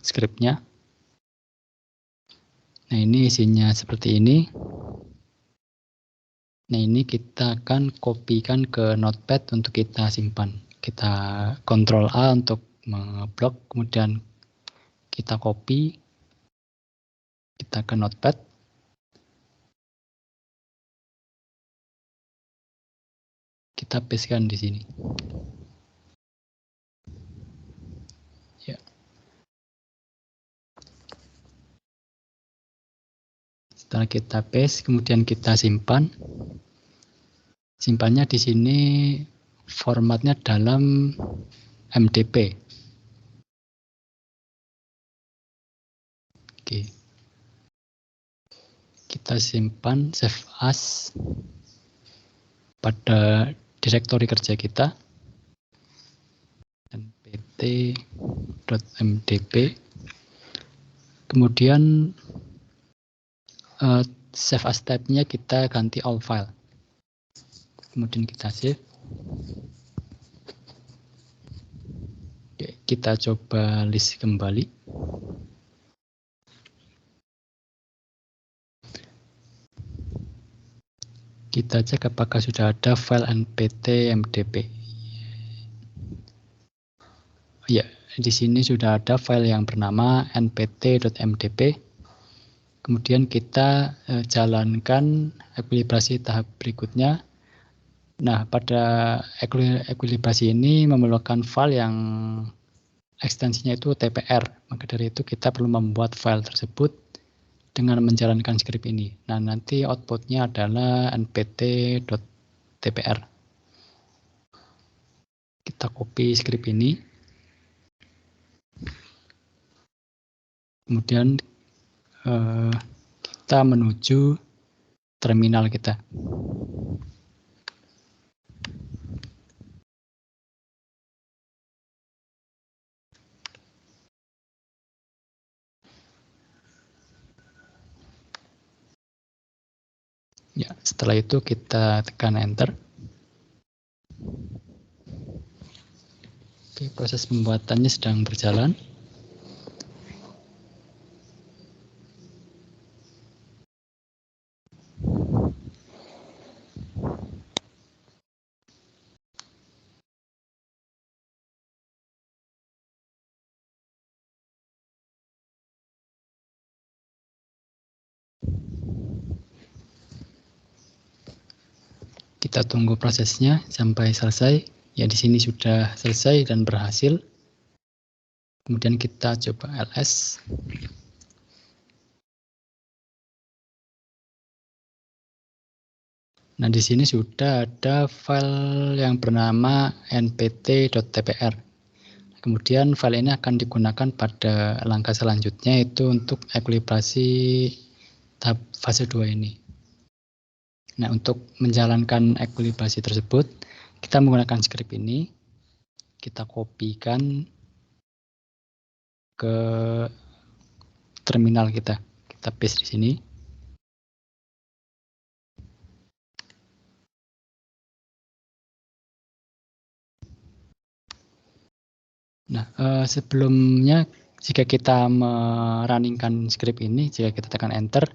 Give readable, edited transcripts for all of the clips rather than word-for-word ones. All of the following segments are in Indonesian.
skripnya. Nah, ini isinya seperti ini. Nah, ini kita akan kopikan ke Notepad untuk kita simpan. Kita Ctrl A untuk ngeblok, kemudian kita copy, kita ke Notepad. Kita pastekan di sini. Ya. Setelah kita paste, kemudian kita simpan. Simpannya di sini formatnya dalam MDP. Oke. Kita simpan save as pada direktori kerja kita. npt.mdp. Kemudian save as type-nya kita ganti all file. Kemudian kita save. Oke, kita coba list kembali. Kita cek apakah sudah ada file npt.mdp. Ya, di sini sudah ada file yang bernama npt.mdp. Kemudian kita jalankan ekuilibrasi tahap berikutnya. Nah, pada ekuilibrasi ini memerlukan file yang ekstensinya itu TPR. Maka dari itu kita perlu membuat file tersebut dengan menjalankan skrip ini. Nah, nanti outputnya adalah npt.tpr. Kita copy skrip ini. Kemudian kita menuju terminal kita. Ya, setelah itu kita tekan enter. Oke, proses pembuatannya sedang berjalan. Kita tunggu prosesnya sampai selesai. Ya, di sini sudah selesai dan berhasil. Kemudian kita coba ls. Nah, di sini sudah ada file yang bernama npt.tpr. Kemudian file ini akan digunakan pada langkah selanjutnya, yaitu untuk ekuilibrasi tahap fase 2 ini. Nah, untuk menjalankan ekuilibrasi tersebut, kita menggunakan skrip ini. Kita kopikan ke terminal kita. Kita paste di sini. Nah, sebelumnya jika kita merunningkan skrip ini, jika kita tekan enter,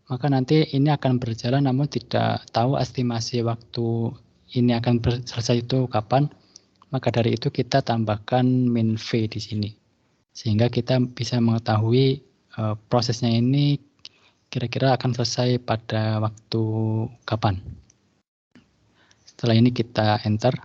maka nanti ini akan berjalan namun tidak tahu estimasi waktu ini akan selesai itu kapan. Maka dari itu kita tambahkan min v di sini. Sehingga kita bisa mengetahui prosesnya ini kira-kira akan selesai pada waktu kapan. Setelah ini kita enter.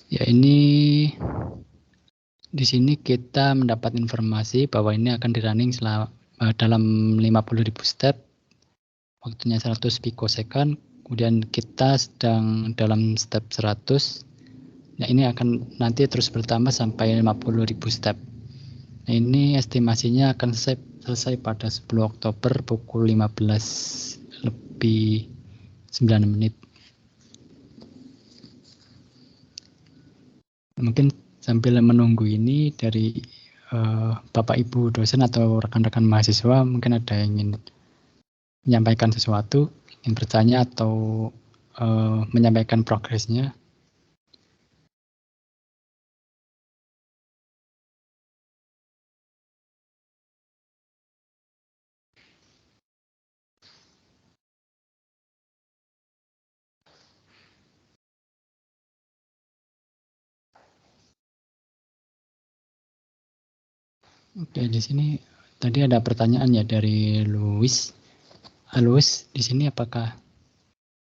Ya, ini di sini kita mendapat informasi bahwa ini akan di-running dalam 50.000 step, waktunya 100 pikosecond, kemudian kita sedang dalam step 100. Nah, ini akan nanti terus bertambah sampai 50.000 step. Nah, ini estimasinya akan selesai pada 10 Oktober pukul 15:09. Mungkin sambil menunggu ini dari Bapak Ibu dosen atau rekan-rekan mahasiswa mungkin ada yang ingin menyampaikan sesuatu, ingin bertanya atau menyampaikan progresnya. Oke, di sini tadi ada pertanyaan ya dari Louis. Louis, di sini apakah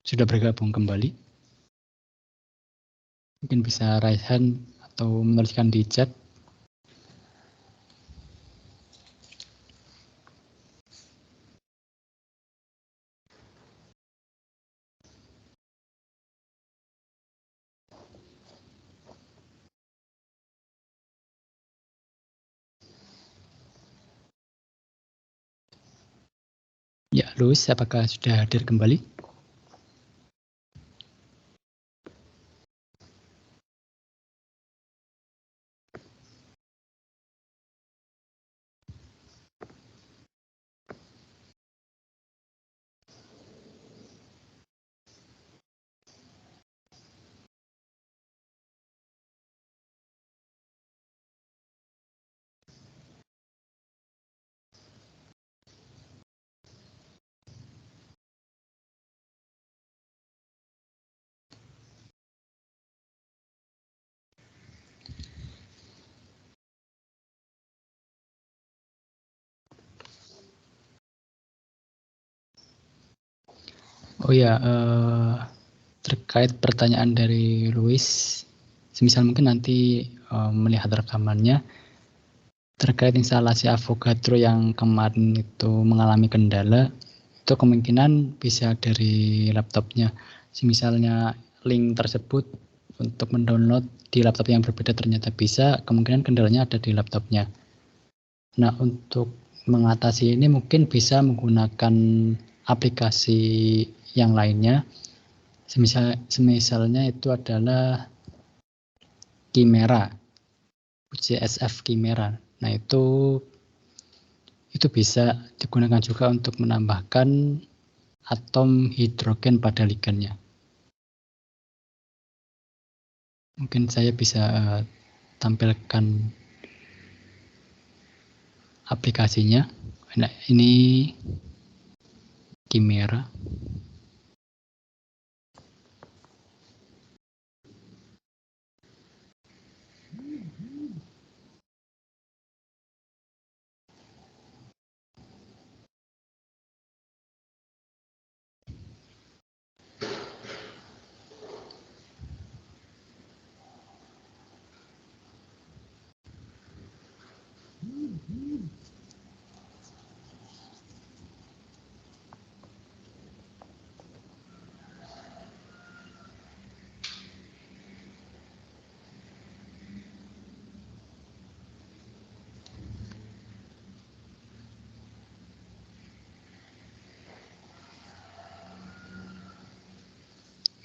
sudah bergabung kembali? Mungkin bisa raise hand atau menuliskan di chat. Ya, Louis, apakah sudah hadir kembali? Oh ya, terkait pertanyaan dari Louis, semisal mungkin nanti melihat rekamannya, terkait instalasi Avogadro yang kemarin itu mengalami kendala, itu kemungkinan bisa dari laptopnya. Misalnya link tersebut untuk mendownload di laptop yang berbeda ternyata bisa, kemungkinan kendalanya ada di laptopnya. Nah, untuk mengatasi ini mungkin bisa menggunakan aplikasi yang lainnya. Semisalnya itu adalah Chimera, CSF Chimera. Nah, itu bisa digunakan juga untuk menambahkan atom hidrogen pada ligannya. Mungkin saya bisa tampilkan aplikasinya. Nah, ini Chimera.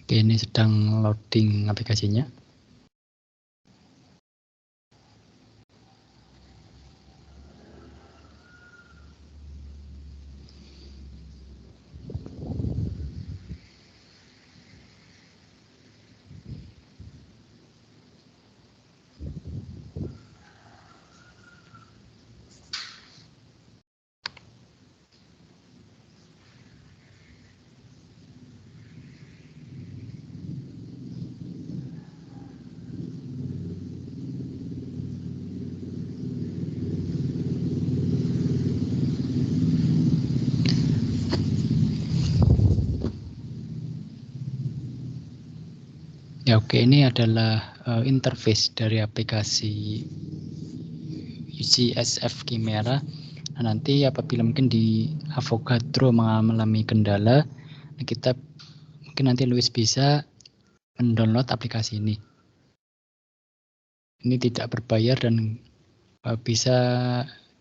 Oke, ini sedang loading aplikasinya. Ya, oke, ini adalah interface dari aplikasi CSF Chimera. Nah, nanti apabila mungkin di Avogadro mengalami kendala, kita mungkin nanti Luis bisa mendownload aplikasi ini. Ini tidak berbayar dan bisa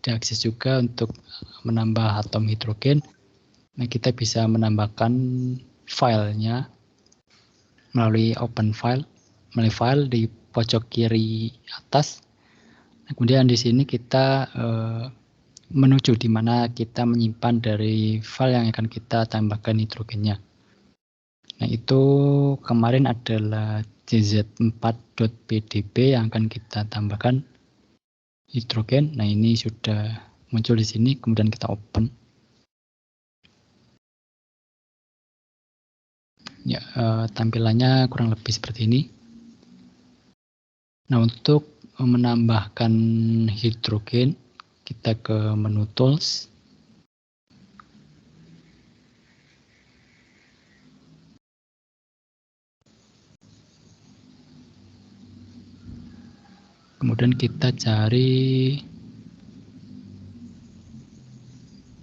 diakses juga untuk menambah atom hidrogen. Nah, kita bisa menambahkan filenya melalui open file, melalui file di pojok kiri atas. Nah, kemudian di sini kita menuju di mana kita menyimpan dari file yang akan kita tambahkan nitrogennya. Nah, itu kemarin adalah cz4.pdb yang akan kita tambahkan hidrogen. Nah, ini sudah muncul di sini, kemudian kita open. Ya, tampilannya kurang lebih seperti ini. Nah, untuk menambahkan hidrogen, kita ke menu tools. Kemudian kita cari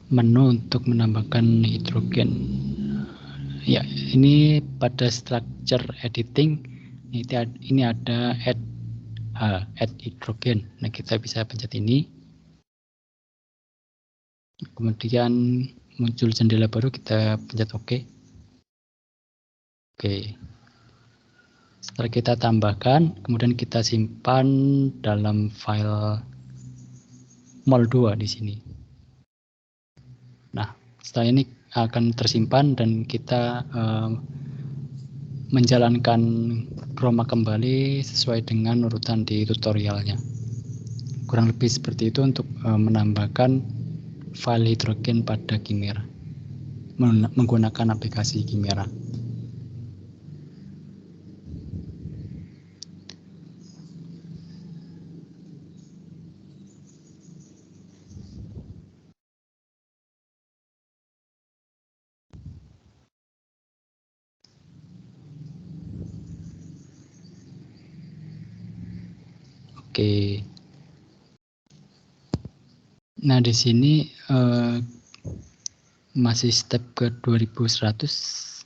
menu untuk menambahkan hidrogen. Ya, ini pada structure editing ini ada add hidrogen. Nah, kita bisa pencet ini. Kemudian muncul jendela baru, kita pencet OK. Oke. Setelah kita tambahkan, kemudian kita simpan dalam file mol2 di sini. Nah, setelah ini akan tersimpan dan kita menjalankan Chroma kembali sesuai dengan urutan di tutorialnya. Kurang lebih seperti itu untuk menambahkan file hidrogen pada Chimera menggunakan aplikasi Chimera. Oke. Nah, di sini masih step ke 2100.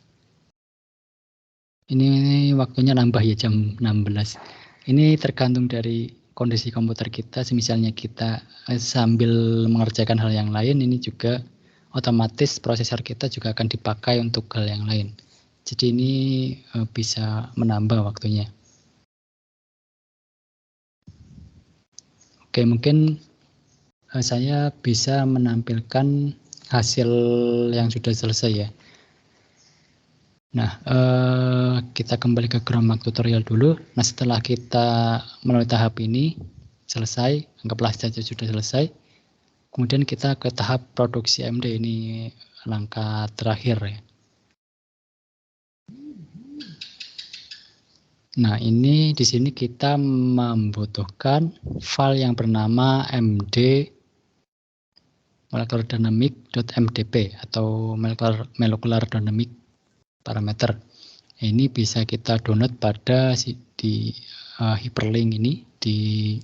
Ini waktunya nambah ya, jam 16. Ini tergantung dari kondisi komputer kita. Misalnya kita sambil mengerjakan hal yang lain, ini juga otomatis prosesor kita juga akan dipakai untuk hal yang lain. Jadi ini bisa menambah waktunya. Oke, mungkin saya bisa menampilkan hasil yang sudah selesai ya. Nah, kita kembali ke Gromak tutorial dulu. Nah, setelah kita melalui tahap ini selesai, anggaplah saja sudah selesai. Kemudian kita ke tahap produksi AMD, ini langkah terakhir ya. Nah, ini di sini kita membutuhkan file yang bernama md molecular dynamic.mdp atau molecular dynamic parameter. Ini bisa kita download pada di hyperlink ini di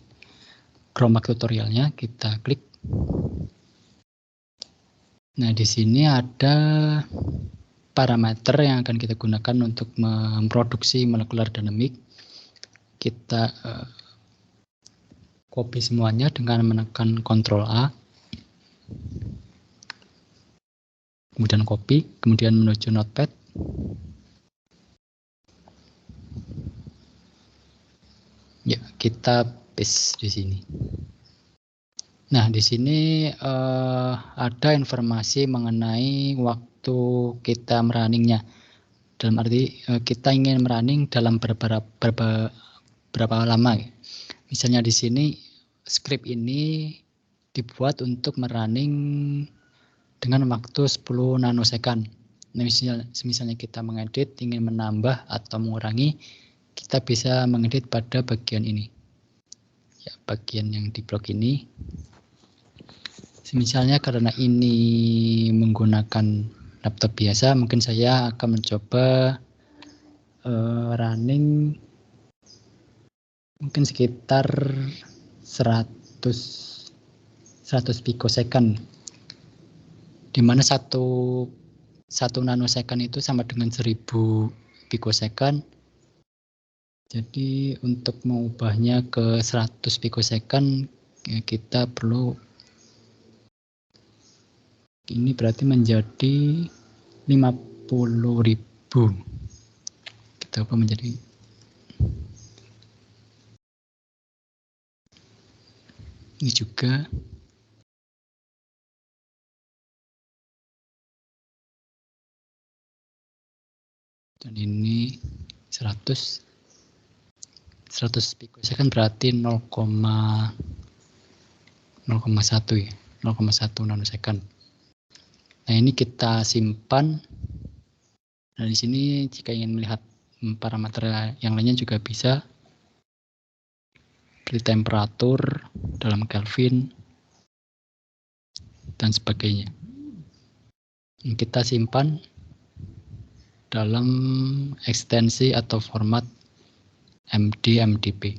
Gromak tutorialnya, kita klik. Nah, di sini ada parameter yang akan kita gunakan untuk memproduksi molecular dynamic. Kita copy semuanya dengan menekan Ctrl A. Kemudian copy, kemudian menuju notepad. Ya, kita paste di sini. Nah, di sini ada informasi mengenai waktu kita merunningnya. Dalam arti kita ingin merunning dalam berapa lama. Misalnya di sini script ini dibuat untuk merunning dengan waktu 10 nanosecond. Nah, misalnya kita mengedit, ingin menambah atau mengurangi, kita bisa mengedit pada bagian ini. Ya, bagian yang di blok ini. Misalnya karena ini menggunakan laptop biasa, mungkin saya akan mencoba running mungkin sekitar 100 picosecond, di mana satu nanosecond itu sama dengan 1000 picosecond. Jadi untuk mengubahnya ke 100 picosecond ya, kita perlu ini berarti menjadi 50.000. Kita ubah menjadi Ini juga. Dan ini 100 pikosecond berarti 0,1 ya, 0,1 nanosecond. Nah, ini kita simpan. Nah, di sini jika ingin melihat parameter yang lainnya juga bisa, seperti temperatur dalam Kelvin dan sebagainya. Kita simpan dalam ekstensi atau format MD/MDP.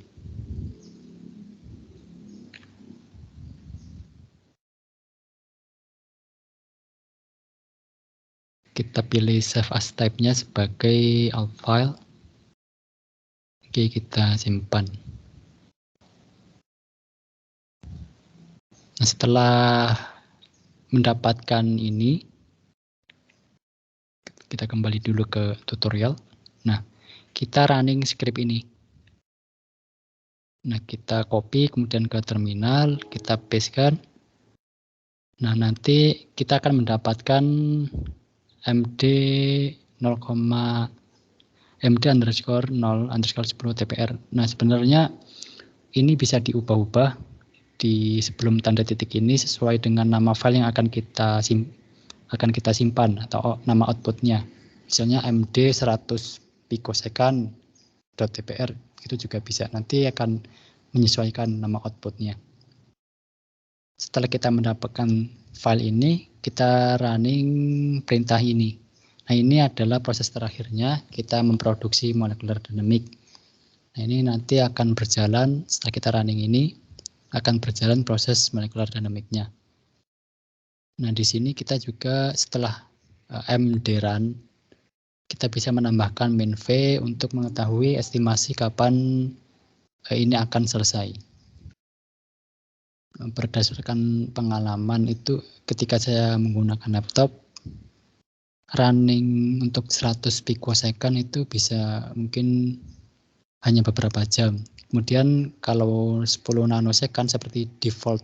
Kita pilih save as type-nya sebagai alt file. Oke, kita simpan. Nah, setelah mendapatkan ini, kita kembali dulu ke tutorial. Nah, kita running script ini. Nah, kita copy kemudian ke terminal, kita pastekan. Nah, nanti kita akan mendapatkan MD 0,MD_0_10 TPR. Nah, sebenarnya ini bisa diubah-ubah di sebelum tanda titik ini sesuai dengan nama file yang akan kita simpan atau nama outputnya. Misalnya MD 100 pikosecond .tpr itu juga bisa. Nanti akan menyesuaikan nama outputnya. Setelah kita mendapatkan file ini, kita running perintah ini. Nah, ini adalah proses terakhirnya kita memproduksi molecular dynamic. Nah, ini nanti akan berjalan setelah kita running ini, akan berjalan proses molecular dynamic-nya. Nah, di sini kita juga setelah MD run, kita bisa menambahkan min v untuk mengetahui estimasi kapan ini akan selesai. Berdasarkan pengalaman itu ketika saya menggunakan laptop, running untuk 100 pikosecond itu bisa mungkin hanya beberapa jam. Kemudian kalau 10 nanosecond seperti default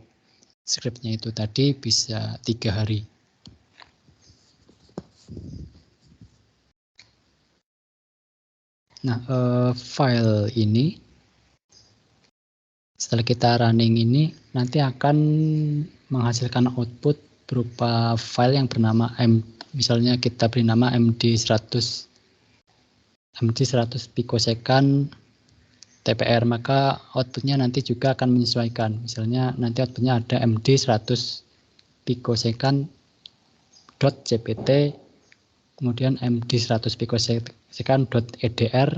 scriptnya itu tadi bisa 3 hari. Nah, file ini setelah kita running ini nanti akan menghasilkan output berupa file yang bernama misalnya kita beri nama MD 100 pikosecond TPR, maka outputnya nanti juga akan menyesuaikan. Misalnya nanti outputnya ada MD 100 pikosecond .cpt, kemudian MD 100 pikosecond .edr,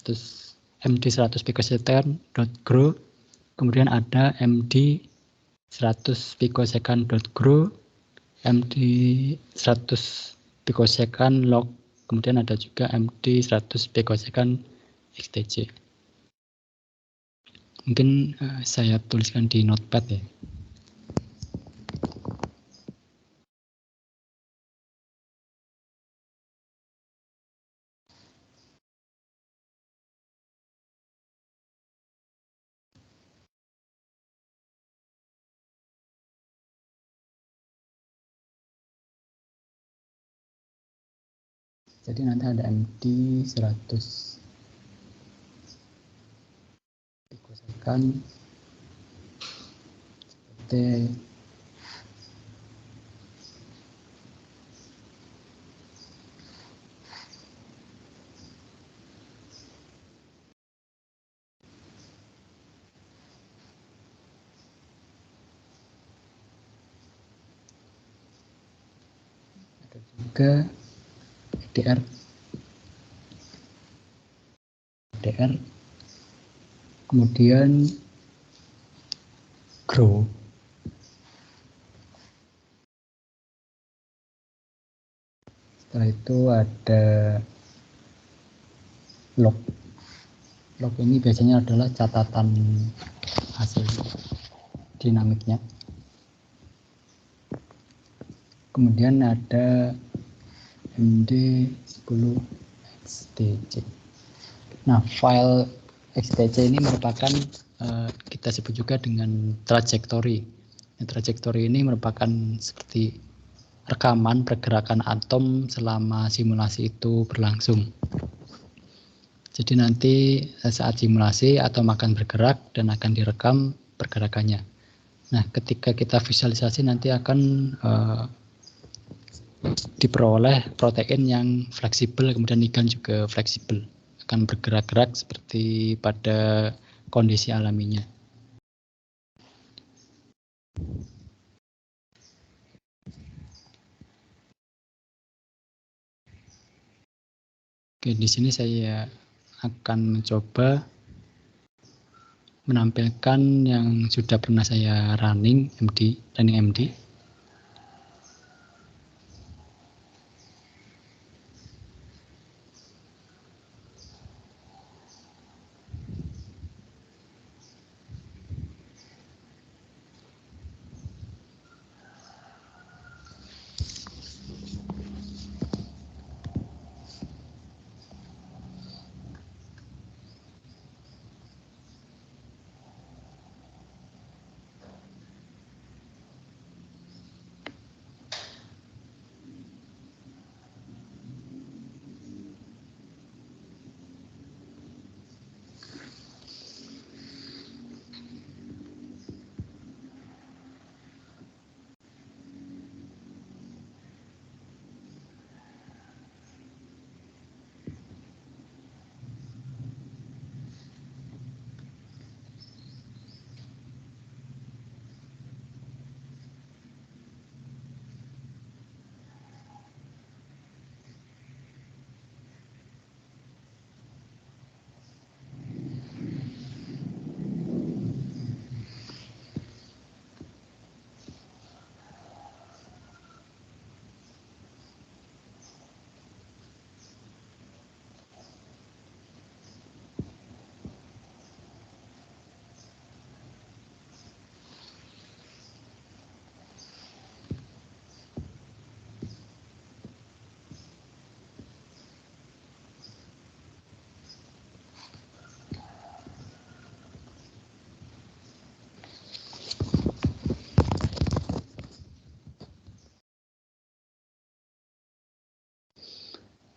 terus MD 100 pikosecond .grow, kemudian ada MD 100 pikosecond .grow, MD 100 pikosecond log, kemudian ada juga MD 100 pikosecond xtc. Mungkin saya tuliskan di notepad ya. Jadi nanti ada MD 100 pikosecond seperti ada juga EDR, kemudian grow, setelah itu ada log. Log ini biasanya adalah catatan hasil dinamiknya. Kemudian ada MD 10 xtc. Nah, file XTC ini merupakan kita sebut juga dengan trajektori. Trajektori ini merupakan seperti rekaman pergerakan atom selama simulasi itu berlangsung. Jadi nanti saat simulasi atom akan bergerak dan akan direkam pergerakannya. Nah, ketika kita visualisasi nanti akan diperoleh protein yang fleksibel, kemudian ligand juga fleksibel, akan bergerak-gerak seperti pada kondisi alaminya. Oke, di sini saya akan mencoba menampilkan yang sudah pernah saya running MD.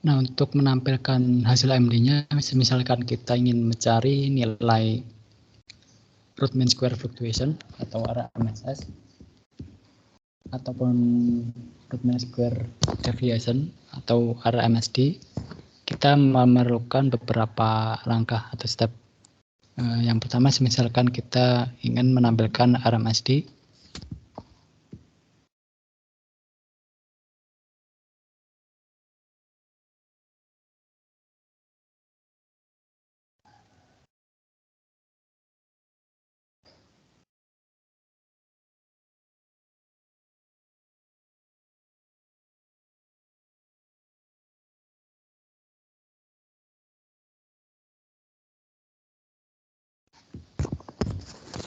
Nah, untuk menampilkan hasil MD-nya, misalkan kita ingin mencari nilai root mean square fluctuation atau RMSS, ataupun root mean square deviation atau RMSD, kita memerlukan beberapa langkah atau step. Yang pertama, misalkan kita ingin menampilkan RMSD,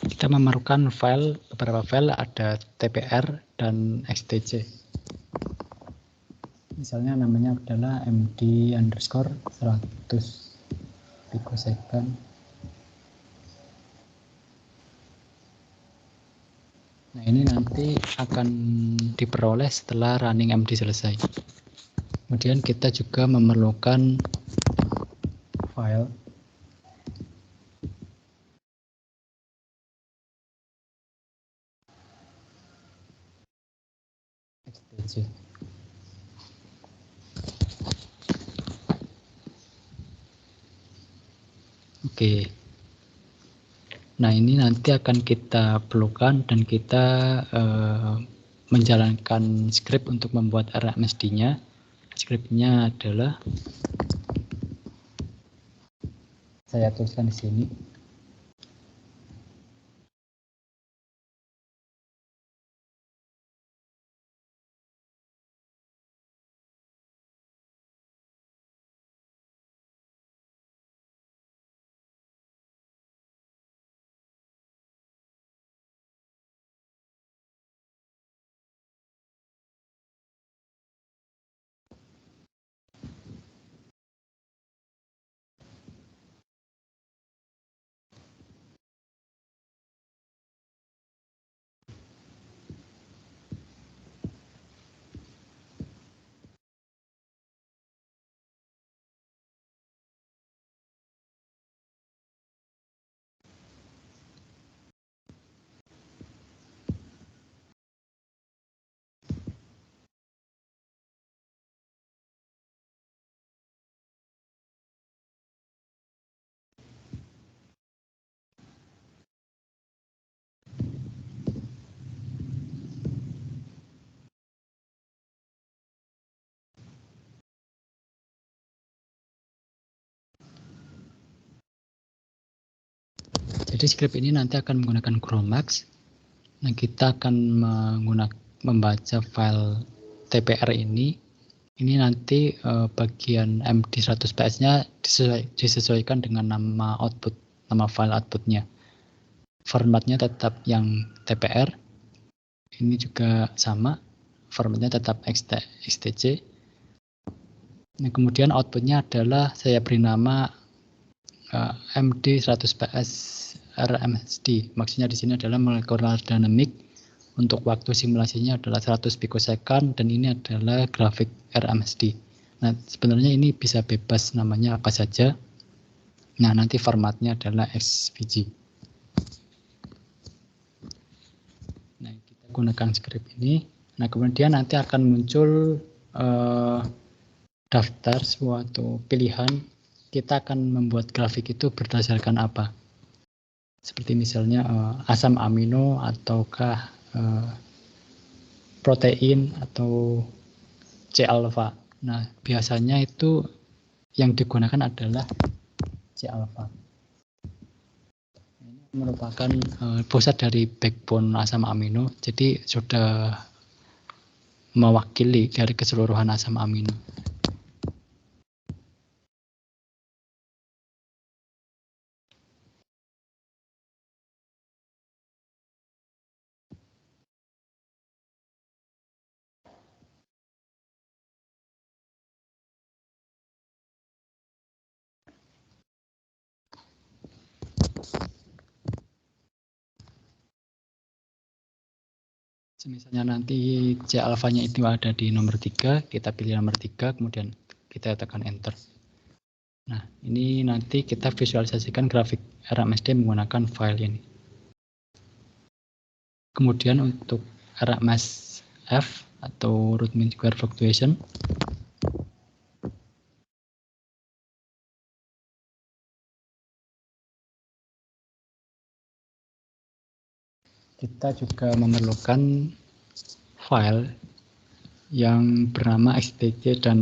kita memerlukan beberapa file, ada TPR dan XTC. Misalnya namanya adalah MD_100 picosecond. Nah, ini nanti akan diperoleh setelah running MD selesai. Kemudian kita juga memerlukan file XTC. Oke. Nah, ini nanti akan kita perlukan dan kita menjalankan script untuk membuat RMSD-nya. Script-nya adalah saya tuliskan di sini. Jadi script ini nanti akan menggunakan GROMACS. Nah, kita akan membaca file TPR ini. Ini nanti bagian MD100PS-nya disesuaikan dengan nama output, nama file outputnya. Formatnya tetap yang TPR. Ini juga sama, formatnya tetap XTC. Nah, kemudian outputnya adalah saya beri nama MD100PS RMSD. Maksudnya di sini adalah molecular dynamic. Untuk waktu simulasinya adalah 100 pikosecond dan ini adalah grafik RMSD. Nah, sebenarnya ini bisa bebas namanya apa saja. Nah, nanti formatnya adalah SVG. Nah, kita gunakan script ini. Nah, kemudian nanti akan muncul daftar suatu pilihan. Kita akan membuat grafik itu berdasarkan apa. Seperti misalnya asam amino ataukah protein atau C-alpha. Nah, biasanya itu yang digunakan adalah C-alpha. Ini merupakan pusat dari backbone asam amino, jadi sudah mewakili dari keseluruhan asam amino. Misalnya nanti C alfanya itu ada di nomor 3, kita pilih nomor 3, kemudian kita tekan enter. Nah, ini nanti kita visualisasikan grafik RMSD menggunakan file ini. Kemudian untuk RMSF atau root mean square fluctuation, kita juga memerlukan file yang bernama XTC dan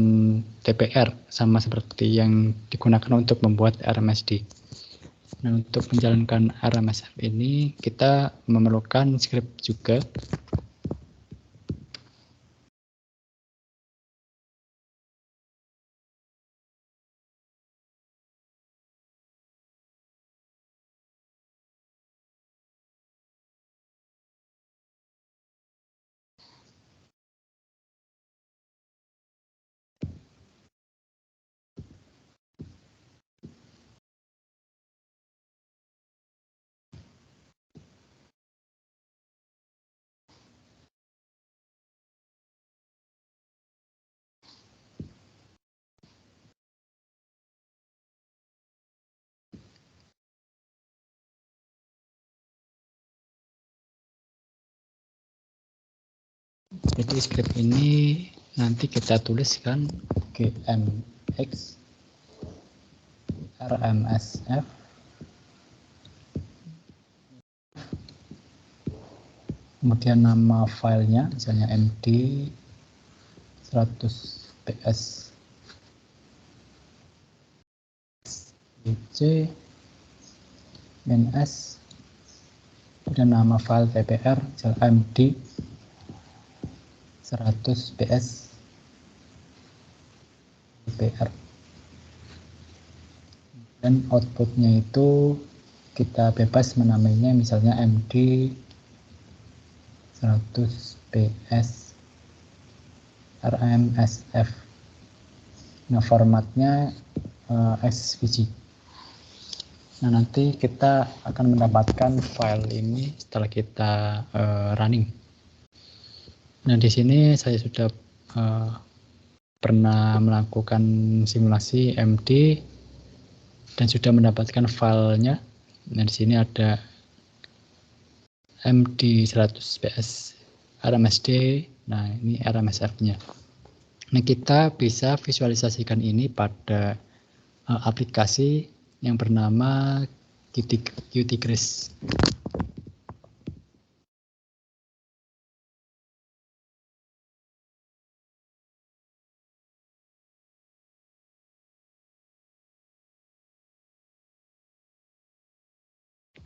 TPR, sama seperti yang digunakan untuk membuat RMSD. Nah, untuk menjalankan RMSF ini kita memerlukan script juga. Jadi script ini nanti kita tuliskan gmx rmsf kemudian nama filenya misalnya md 100ps c ns, kemudian nama file tpr md 100ps tpr, dan outputnya itu kita bebas menamainya misalnya md 100ps rmsf. Nah, formatnya SVG. Nah, nanti kita akan mendapatkan file ini setelah kita running. Nah, di sini saya sudah pernah melakukan simulasi MD dan sudah mendapatkan filenya. Nah, di sini ada MD 100ps RMSD. Nah, ini RMSF-nya. Nah, kita bisa visualisasikan ini pada aplikasi yang bernama Qt-Kris.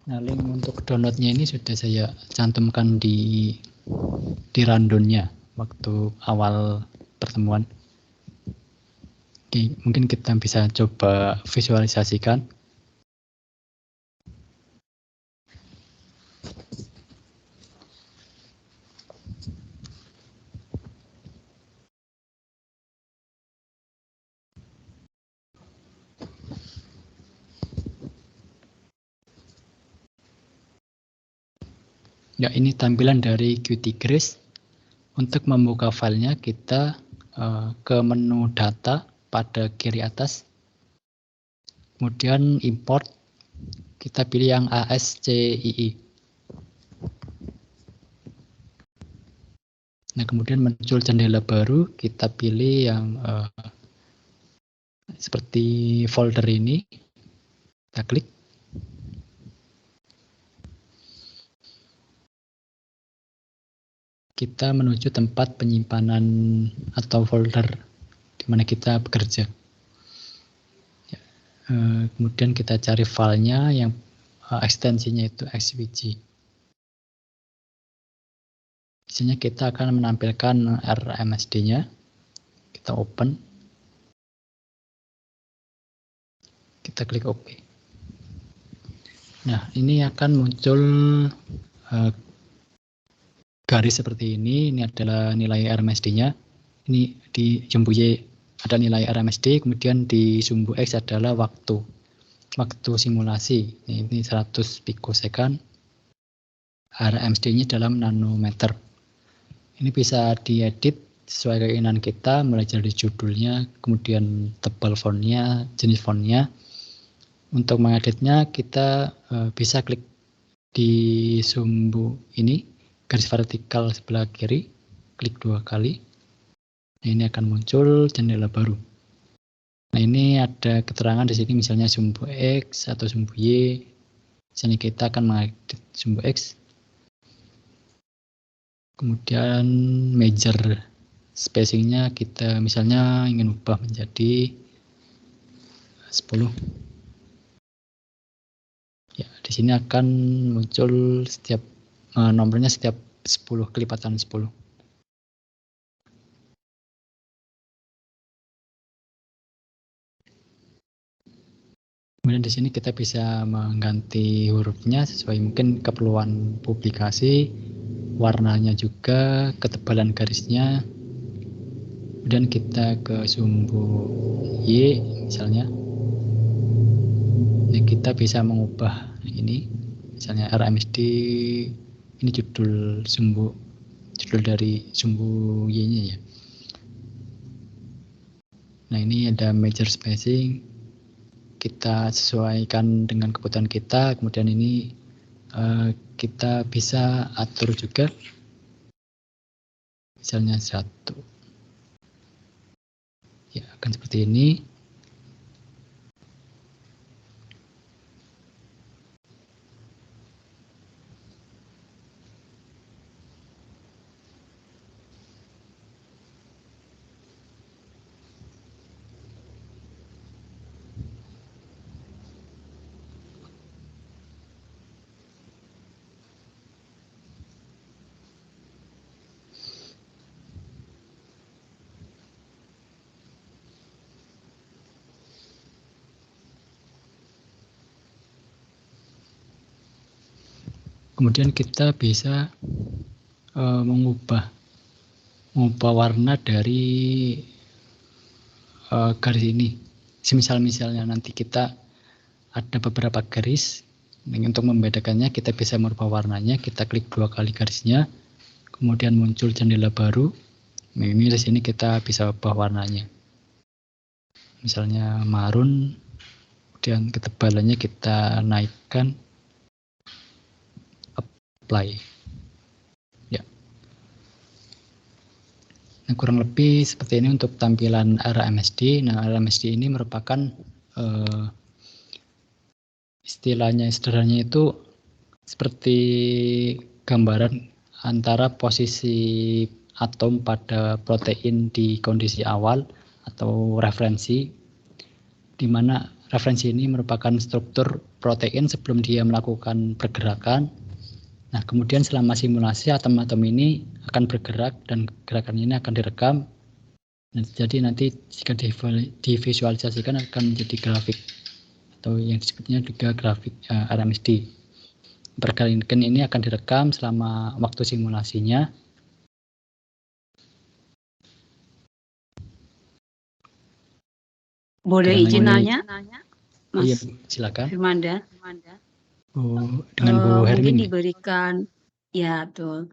Nah, link untuk downloadnya ini sudah saya cantumkan di rundownnya waktu awal pertemuan. Oke, mungkin kita bisa coba visualisasikan. Ya, ini tampilan dari Qt Grace. Untuk membuka filenya kita ke menu data pada kiri atas. Kemudian import, kita pilih yang ASCII. Nah, kemudian muncul jendela baru, kita pilih yang seperti folder ini. Kita klik. Kita menuju tempat penyimpanan atau folder di mana kita bekerja. Ya, kemudian kita cari filenya yang ekstensinya itu XVG. Biasanya kita akan menampilkan RMSD-nya. Kita open. Kita klik OK. Nah, ini akan muncul garis seperti ini. Ini adalah nilai RMSD-nya. Ini di sumbu Y ada nilai RMSD, kemudian di sumbu X adalah waktu simulasi. Ini 100 pikosecond. RMSD-nya dalam nanometer. Ini bisa diedit sesuai keinginan kita, mulai dari judulnya, kemudian tebal fontnya, jenis fontnya. Untuk mengeditnya kita bisa klik di sumbu ini, garis vertikal sebelah kiri, klik 2 kali. Nah, ini akan muncul jendela baru. Nah, ini ada keterangan di sini, misalnya sumbu X atau sumbu Y. Misalnya kita akan mengedit sumbu X. Kemudian measure spacingnya kita misalnya ingin ubah menjadi 10. Ya, di sini akan muncul setiap nomornya setiap 10 kelipatan 10. Kemudian di sini kita bisa mengganti hurufnya sesuai mungkin keperluan publikasi, warnanya juga, ketebalan garisnya. Kemudian kita ke sumbu Y misalnya. Nah, kita bisa mengubah ini, misalnya RMSD, ini judul dari sumbu Y-nya ya. Nah, ini ada measure spacing, kita sesuaikan dengan kebutuhan kita. Kemudian ini kita bisa atur juga, misalnya 1. Ya, akan seperti ini. Kemudian kita bisa mengubah warna dari garis ini. Misalnya nanti kita ada beberapa garis, untuk membedakannya kita bisa merubah warnanya. Kita klik 2 kali garisnya, kemudian muncul jendela baru. Nah, ini di sini kita bisa ubah warnanya. Misalnya marun, kemudian ketebalannya kita naikkan, apply. Ya. Nah, kurang lebih seperti ini untuk tampilan RMSD. Nah, RMSD ini merupakan istilahnya sederhananya itu seperti gambaran antara posisi atom pada protein di kondisi awal atau referensi, di mana referensi ini merupakan struktur protein sebelum dia melakukan pergerakan. Nah, kemudian selama simulasi atom-atom ini akan bergerak dan gerakan ini akan direkam. Nah, jadi nanti jika divisualisasikan akan menjadi grafik atau yang disebutnya juga grafik RMSD. Pergerakan ini akan direkam selama waktu simulasinya. Boleh izin nanya, Mas? Iya, silakan. Firmanda. Dengan Bu Hermin. Mungkin diberikan, ya betul.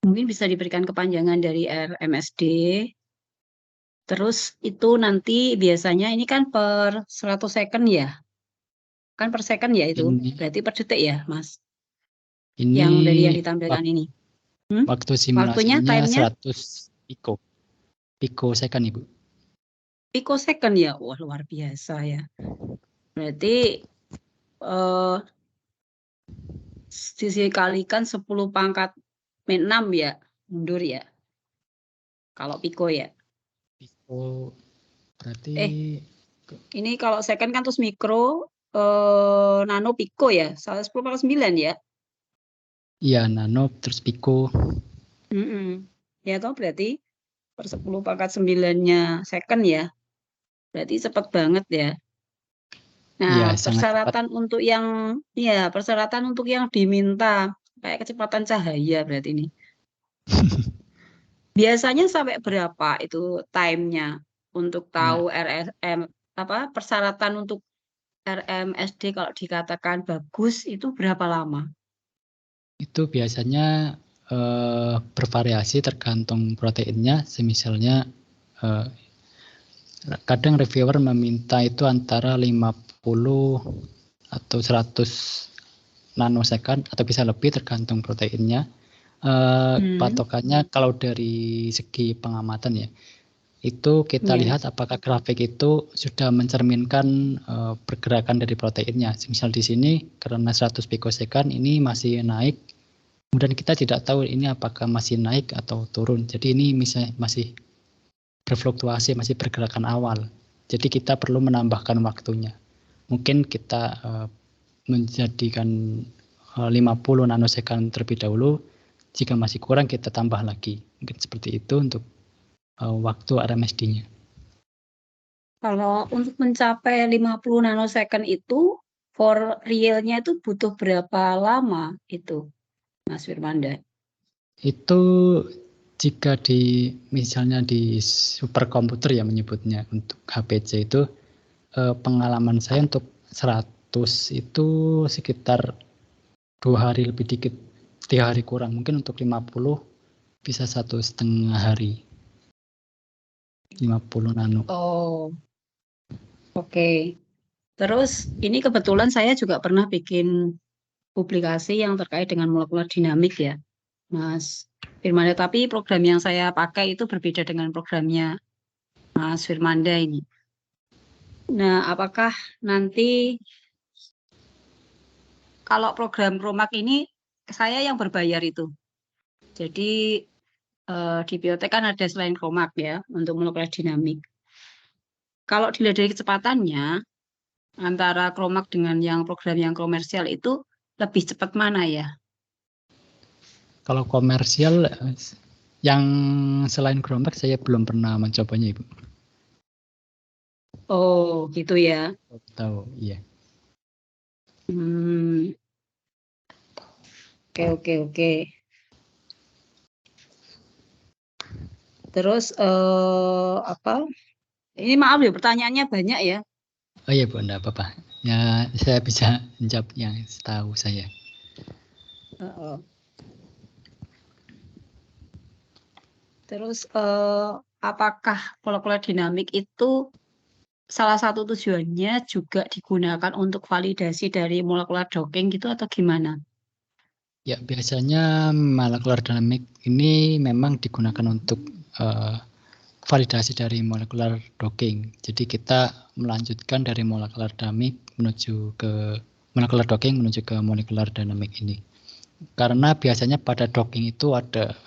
Mungkin bisa diberikan kepanjangan dari RMSD. Terus itu nanti biasanya ini kan per 100 second ya? Kan per second ya itu? Berarti per detik ya, Mas? Ini yang dari yang ditampilkan ini. Waktu simulasinya 100 pico second, Ibu. Pico second ya? Wah, luar biasa ya. Berarti dikalikan 10 pangkat 6 ya, mundur ya. Kalau pico ya. Pico berarti ini kalau second kan terus mikro, nano pico ya. 10 pangkat 9 ya. Iya, nano terus pico. Ya toh berarti per 10 pangkat 9-nya second ya. Berarti cepat banget ya. Nah, ya, persyaratan untuk yang diminta kayak kecepatan cahaya berarti ini. Biasanya sampai berapa itu time-nya untuk tahu persyaratan untuk RMSD kalau dikatakan bagus itu berapa lama? Itu biasanya bervariasi tergantung proteinnya. Semisalnya kadang reviewer meminta itu antara 50 atau 100 nanosecond atau bisa lebih tergantung proteinnya. Patokannya kalau dari segi pengamatan ya, itu kita lihat apakah grafik itu sudah mencerminkan pergerakan dari proteinnya. Misal di sini karena 100 pikosecond ini masih naik, kemudian kita tidak tahu ini apakah masih naik atau turun. Jadi ini masih berfluktuasi, masih pergerakan awal. Jadi kita perlu menambahkan waktunya. Mungkin kita menjadikan 50 nanosecond terlebih dahulu. Jika masih kurang kita tambah lagi. Mungkin seperti itu untuk waktu RMSD-nya. Kalau untuk mencapai 50 nanosecond itu for real-nya itu butuh berapa lama itu, Mas Firmanda? Itu jika misalnya di superkomputer ya menyebutnya, untuk HPC itu pengalaman saya untuk 100 itu sekitar 2 hari lebih dikit, 3 hari kurang. Mungkin untuk 50 bisa 1,5 hari. 50 nano. Oh, oke. Terus ini kebetulan saya juga pernah bikin publikasi yang terkait dengan molekular dinamik ya, Mas Firmanda. Tapi program yang saya pakai itu berbeda dengan programnya Mas Firmanda ini. Nah, apakah nanti kalau program Promak ini saya yang berbayar itu? Jadi di biotek kan ada selain Promak ya untuk molekular dinamik. Kalau dilihat dari kecepatannya antara Promak dengan yang program yang komersial itu lebih cepat mana ya? Kalau komersial yang selain Promak saya belum pernah mencobanya, Ibu. Oh, gitu ya. Tahu, iya. Oke. Terus ini maaf ya pertanyaannya banyak ya. Oh iya Bu, enggak apa-apa. Ya, saya bisa menjawab yang setahu saya. Terus apakah molekular dinamik itu salah satu tujuannya juga digunakan untuk validasi dari molekular docking gitu atau gimana? Ya, biasanya molekular dinamik ini memang digunakan untuk validasi dari molekular docking. Jadi kita melanjutkan dari molekular dinamik menuju ke molekular docking menuju ke molekular dinamik ini. Karena biasanya pada docking itu ada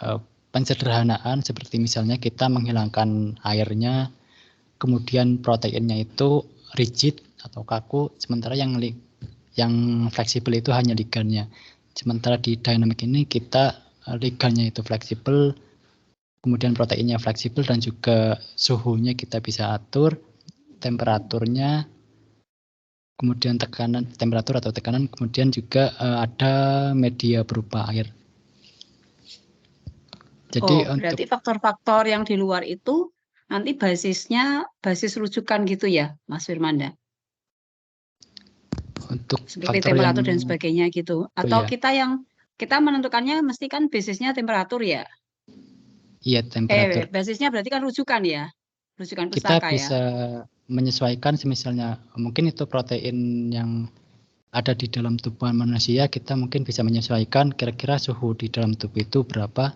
pensederhanaan seperti misalnya kita menghilangkan airnya, kemudian proteinnya itu rigid atau kaku, sementara yang fleksibel itu hanya ligannya. Sementara di dynamic ini kita ligannya itu fleksibel, kemudian proteinnya fleksibel, dan juga suhunya kita bisa atur, temperaturnya, kemudian temperatur atau tekanan, kemudian juga ada media berupa air. Jadi berarti faktor-faktor yang di luar itu nanti basisnya basis rujukan gitu ya, Mas Firmanda? Untuk seperti faktor temperatur dan sebagainya gitu. Atau iya. kita menentukannya mesti kan basisnya temperatur ya? Iya, temperatur. Basisnya berarti kan rujukan ya? Rujukan Kita pustaka ya? bisa menyesuaikan, misalnya mungkin itu protein yang ada di dalam tubuh manusia, kita mungkin bisa menyesuaikan kira-kira suhu di dalam tubuh itu berapa,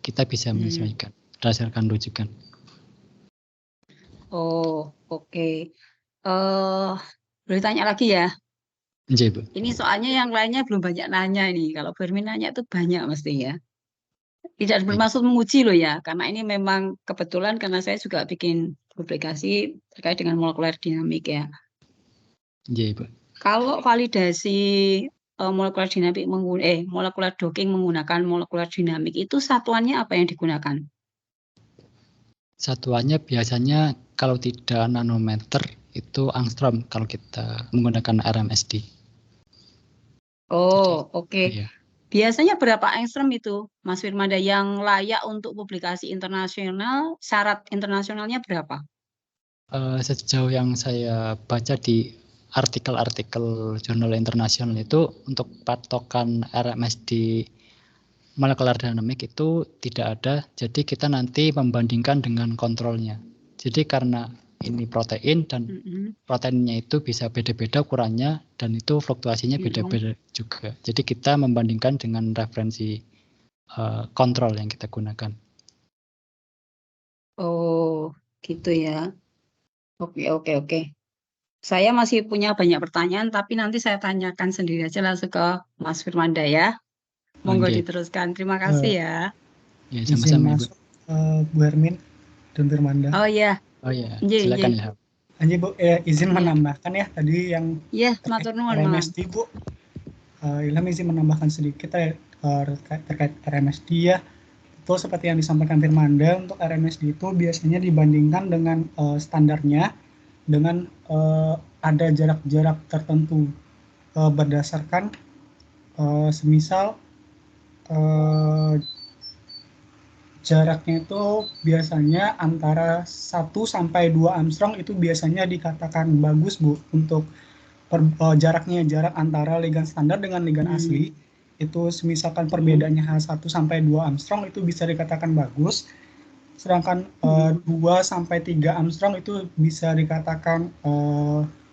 kita bisa menyesuaikan berdasarkan rujukan. Oh, oke. Boleh tanya lagi ya? Iya, Bu. Ini soalnya yang lainnya belum banyak nanya ini. Kalau Fermin nanya itu banyak mestinya. Tidak bermaksud menguji loh ya, karena ini memang kebetulan karena saya juga bikin publikasi terkait dengan molekuler dinamik ya. Iya, Bu. Kalau validasi molekuler dinamik molekuler docking menggunakan molekuler dinamik itu satuannya apa yang digunakan? Satuannya biasanya kalau tidak nanometer itu angstrom kalau kita menggunakan RMSD. Oh, oke. Iya. Biasanya berapa angstrom itu, Mas Firmanda, yang layak untuk publikasi internasional? Syarat internasionalnya berapa? Sejauh yang saya baca di artikel-artikel jurnal internasional itu, untuk patokan RMSD molekular dynamic itu tidak ada, jadi kita nanti membandingkan dengan kontrolnya. Jadi karena ini protein dan proteinnya itu bisa beda-beda ukurannya dan itu fluktuasinya beda-beda juga. Jadi kita membandingkan dengan referensi kontrol yang kita gunakan. Oh, gitu ya. Oke. Saya masih punya banyak pertanyaan, tapi nanti saya tanyakan sendiri aja langsung ke Mas Firmanda ya. Monggo Oke. diteruskan. Terima kasih ya. Ya, Izin sama-sama, Ibu. masuk Bu Hermin dan Firmanda. Oh iya. Oh iya, Nggih, silakan nggih. ya. Anji Bu, izin Iya. menambahkan ya tadi yang Iya, terkait matur nuwun, RMSD Bu. Ilham izin menambahkan sedikit terkait RMSD ya. Itu seperti yang disampaikan Firmanda, untuk RMSD itu biasanya dibandingkan dengan standarnya dengan ada jarak-jarak tertentu berdasarkan semisal jaraknya itu biasanya antara 1 sampai 2 Armstrong itu biasanya dikatakan bagus Bu untuk jarak antara ligan standar dengan ligan asli. Itu misalkan perbedaannya 1 sampai 2 Armstrong itu bisa dikatakan bagus. Sedangkan 2 sampai 3 Armstrong itu bisa dikatakan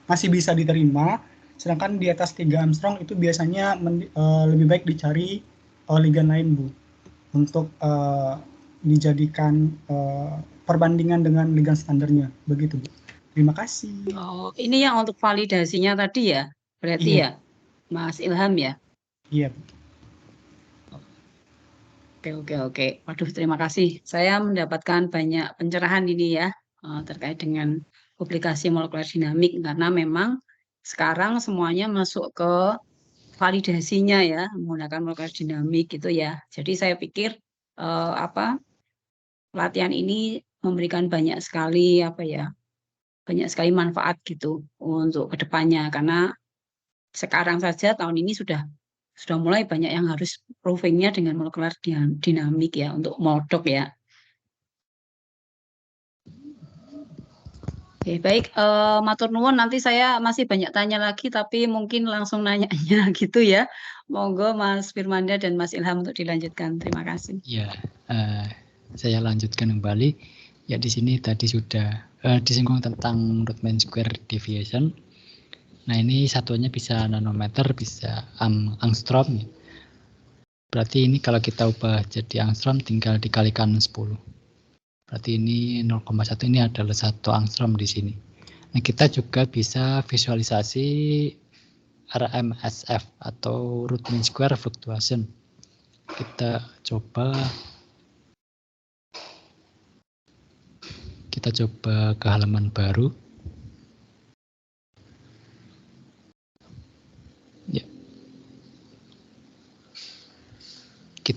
masih bisa diterima. Sedangkan di atas 3 Armstrong itu biasanya lebih baik dicari ligan lain Bu untuk dijadikan perbandingan dengan ligan standarnya, begitu Bu. Terima kasih. Oh, ini yang untuk validasinya tadi ya, berarti Iya. ya, Mas Ilham ya. Iya. Oke. Waduh, terima kasih. Saya mendapatkan banyak pencerahan ini ya terkait dengan publikasi molekuler dinamik karena memang sekarang semuanya masuk ke validasinya ya menggunakan molekuler dinamik gitu ya. Jadi saya pikir pelatihan ini memberikan banyak sekali manfaat gitu untuk kedepannya karena sekarang saja tahun ini sudah mulai banyak yang harus proving-nya dengan molekuler dinamik ya untuk MOLDOC ya. Oke, baik, matur nuwun, nanti saya masih banyak tanya lagi tapi mungkin langsung nanyanya gitu ya. Monggo Mas Firmanda dan Mas Ilham untuk dilanjutkan. Terima kasih. Ya, saya lanjutkan kembali. Ya, di sini tadi sudah disinggung tentang root mean square deviation. Nah, ini satuannya bisa nanometer, bisa angstrom. Berarti ini kalau kita ubah jadi angstrom tinggal dikalikan 10. Berarti ini 0,1 ini adalah 1 angstrom di sini. Nah, kita juga bisa visualisasi RMSF atau root mean square fluctuation. Kita coba ke halaman baru.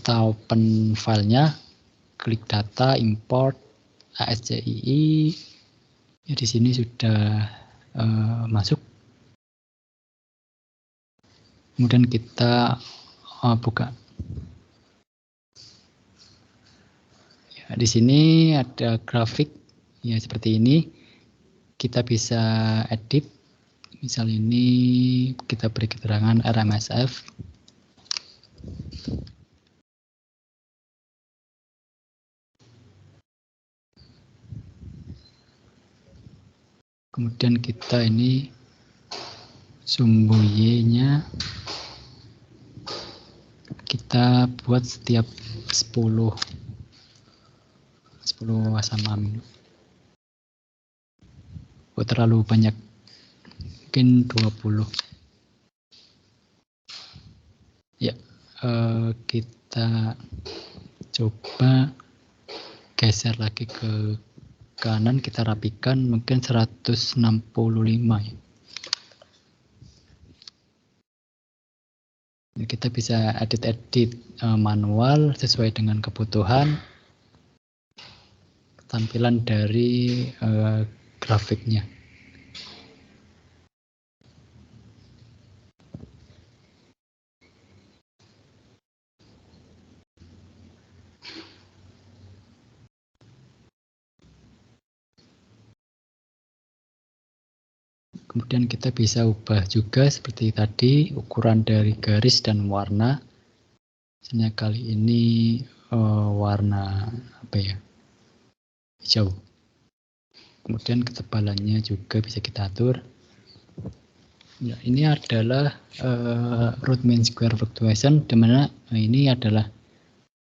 kita open filenya, klik data, import, ASCII, ya di sini sudah masuk. Kemudian kita buka. Ya, di sini ada grafik ya seperti ini. Kita bisa edit. Misal ini kita beri keterangan RMSF. Kemudian kita ini sumbu Y-nya kita buat setiap 10 asam amino. Oh, terlalu banyak, mungkin 20. Ya, kita coba geser lagi ke kanan, kita rapikan mungkin 165 ya. Kita bisa edit manual sesuai dengan kebutuhan tampilan dari grafiknya. Kemudian kita bisa ubah juga seperti tadi ukuran dari garis dan warna. Misalnya kali ini warna apa ya? Hijau. Kemudian ketebalannya juga bisa kita atur. Nah, ini adalah root mean square fluctuation, di mana ini adalah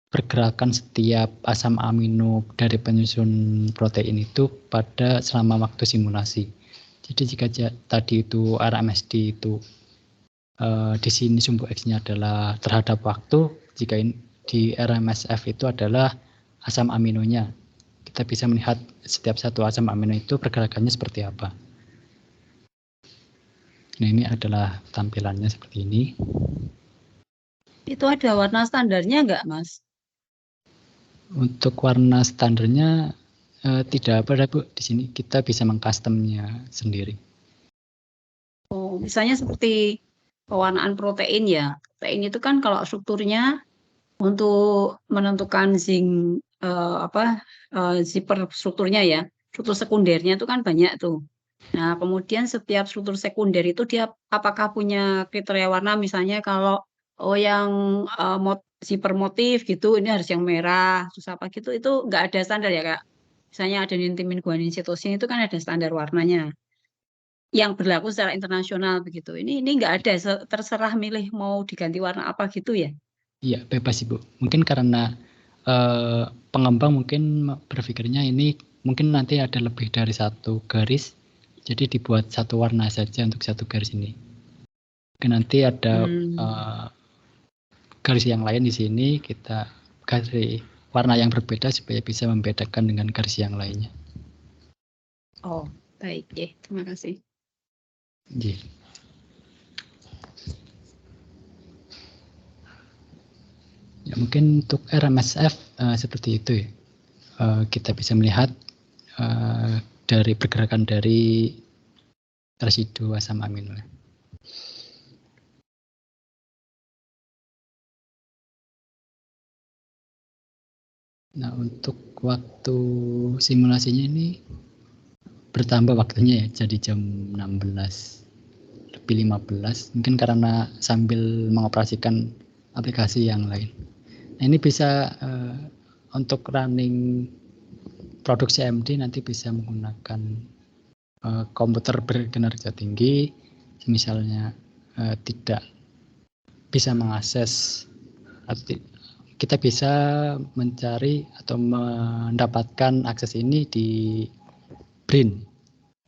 pergerakan setiap asam amino dari penyusun protein itu pada selama waktu simulasi. Jadi jika tadi itu RMSD itu di sini sumbu X-nya adalah terhadap waktu, jika di RMSF itu adalah asam aminonya. Kita bisa melihat setiap satu asam amino itu pergerakannya seperti apa. Nah, ini adalah tampilannya seperti ini. Itu ada warna standarnya nggak, Mas? Untuk warna standarnya tidak apa, Bu. Di sini kita bisa mengcustomnya sendiri. Oh, misalnya seperti pewarnaan protein ya. Protein itu kan kalau strukturnya untuk menentukan zinc zipper strukturnya ya, struktur sekundernya itu kan banyak tuh. Nah, kemudian setiap struktur sekunder itu dia apakah punya kriteria warna, misalnya kalau yang zipper motif gitu, ini harus yang merah, terus apa gitu, itu nggak ada standar ya, Kak? Misalnya adenin, guanin, sitosin itu kan ada standar warnanya yang berlaku secara internasional begitu. Ini nggak ada, terserah milih mau diganti warna apa gitu ya? Iya, bebas Ibu. Mungkin karena pengembang mungkin berpikirnya ini mungkin nanti ada lebih dari satu garis, jadi dibuat satu warna saja untuk satu garis ini. Mungkin nanti ada garis yang lain di sini, kita kasih warna yang berbeda supaya bisa membedakan dengan garis yang lainnya. Oh, baik ya, terima kasih. Iya. Ya, mungkin untuk RMSF seperti itu ya. Kita bisa melihat dari pergerakan dari residu asam amino. Nah, untuk waktu simulasinya ini bertambah waktunya ya, jadi jam 16:15, mungkin karena sambil mengoperasikan aplikasi yang lain. Nah, ini bisa untuk running produksi AMD nanti bisa menggunakan komputer berkinerja tinggi, misalnya tidak bisa mengakses, kita bisa mencari atau mendapatkan akses ini di BRIN.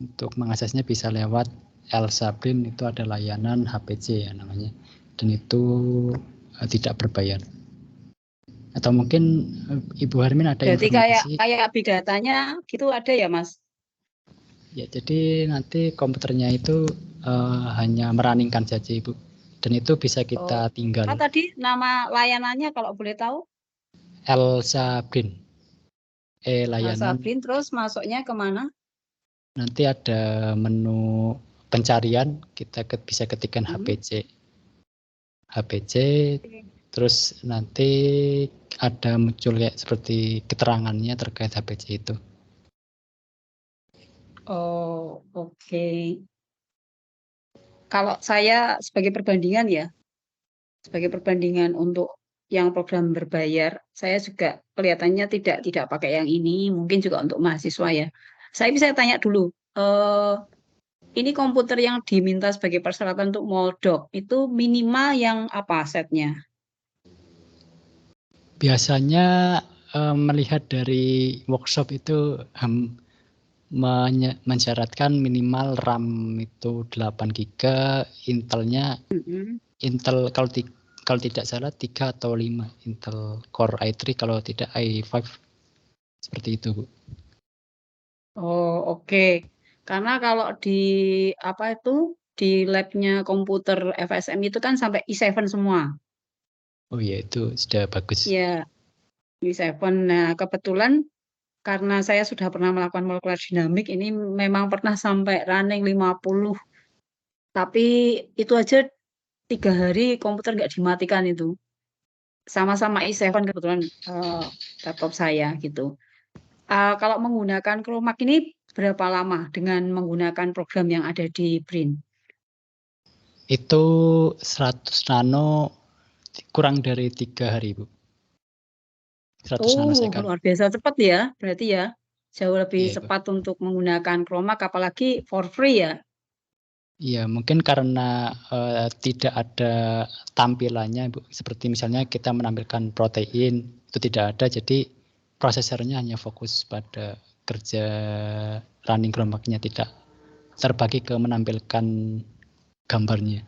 Untuk mengaksesnya bisa lewat ELSA BRIN, itu ada layanan HPC ya namanya, dan itu tidak berbayar. Atau mungkin Ibu Harmin ada Berarti informasi? kayak big datanya gitu ada ya, Mas? Ya, jadi nanti komputernya itu hanya merunningkan saja Ibu. Dan itu bisa kita tinggal. Apa tadi nama layanannya kalau boleh tahu? Elsa Brin. Elsa Layanan. Brin, terus masuknya kemana? Nanti ada menu pencarian, kita bisa ketikkan HPC. Terus nanti ada muncul kayak seperti keterangannya terkait HPC itu. Oh, oke. Kalau saya sebagai perbandingan untuk yang program berbayar, saya juga kelihatannya tidak pakai yang ini, mungkin juga untuk mahasiswa ya. Saya bisa tanya dulu, ini komputer yang diminta sebagai persyaratan untuk Moldok, itu minimal yang apa setnya? Biasanya melihat dari workshop itu mensyaratkan minimal RAM itu 8 GB, Intelnya Intel kalau tidak salah 3 atau 5 Intel Core i3, kalau tidak i5, seperti itu, Bu. Oh, oke. Karena kalau di di labnya komputer FSM itu kan sampai i7 semua. Oh iya, itu sudah bagus. Ya, i7. Nah, kebetulan karena saya sudah pernah melakukan molekular dinamik, ini memang pernah sampai running 50. Tapi itu aja 3 hari komputer nggak dimatikan itu. Sama-sama i7 kebetulan laptop saya gitu. Kalau menggunakan Chromac ini berapa lama dengan menggunakan program yang ada di Brin? Itu 100 nano kurang dari 3 hari, Bu. 100 nanosecond. Luar biasa cepat ya, berarti ya. Jauh lebih Iya, cepat untuk menggunakan Chromac, apalagi for free ya. Iya, mungkin karena tidak ada tampilannya, Bu. Seperti misalnya kita menampilkan protein, itu tidak ada, jadi prosesornya hanya fokus pada kerja running Chromac-nya, tidak terbagi ke menampilkan gambarnya.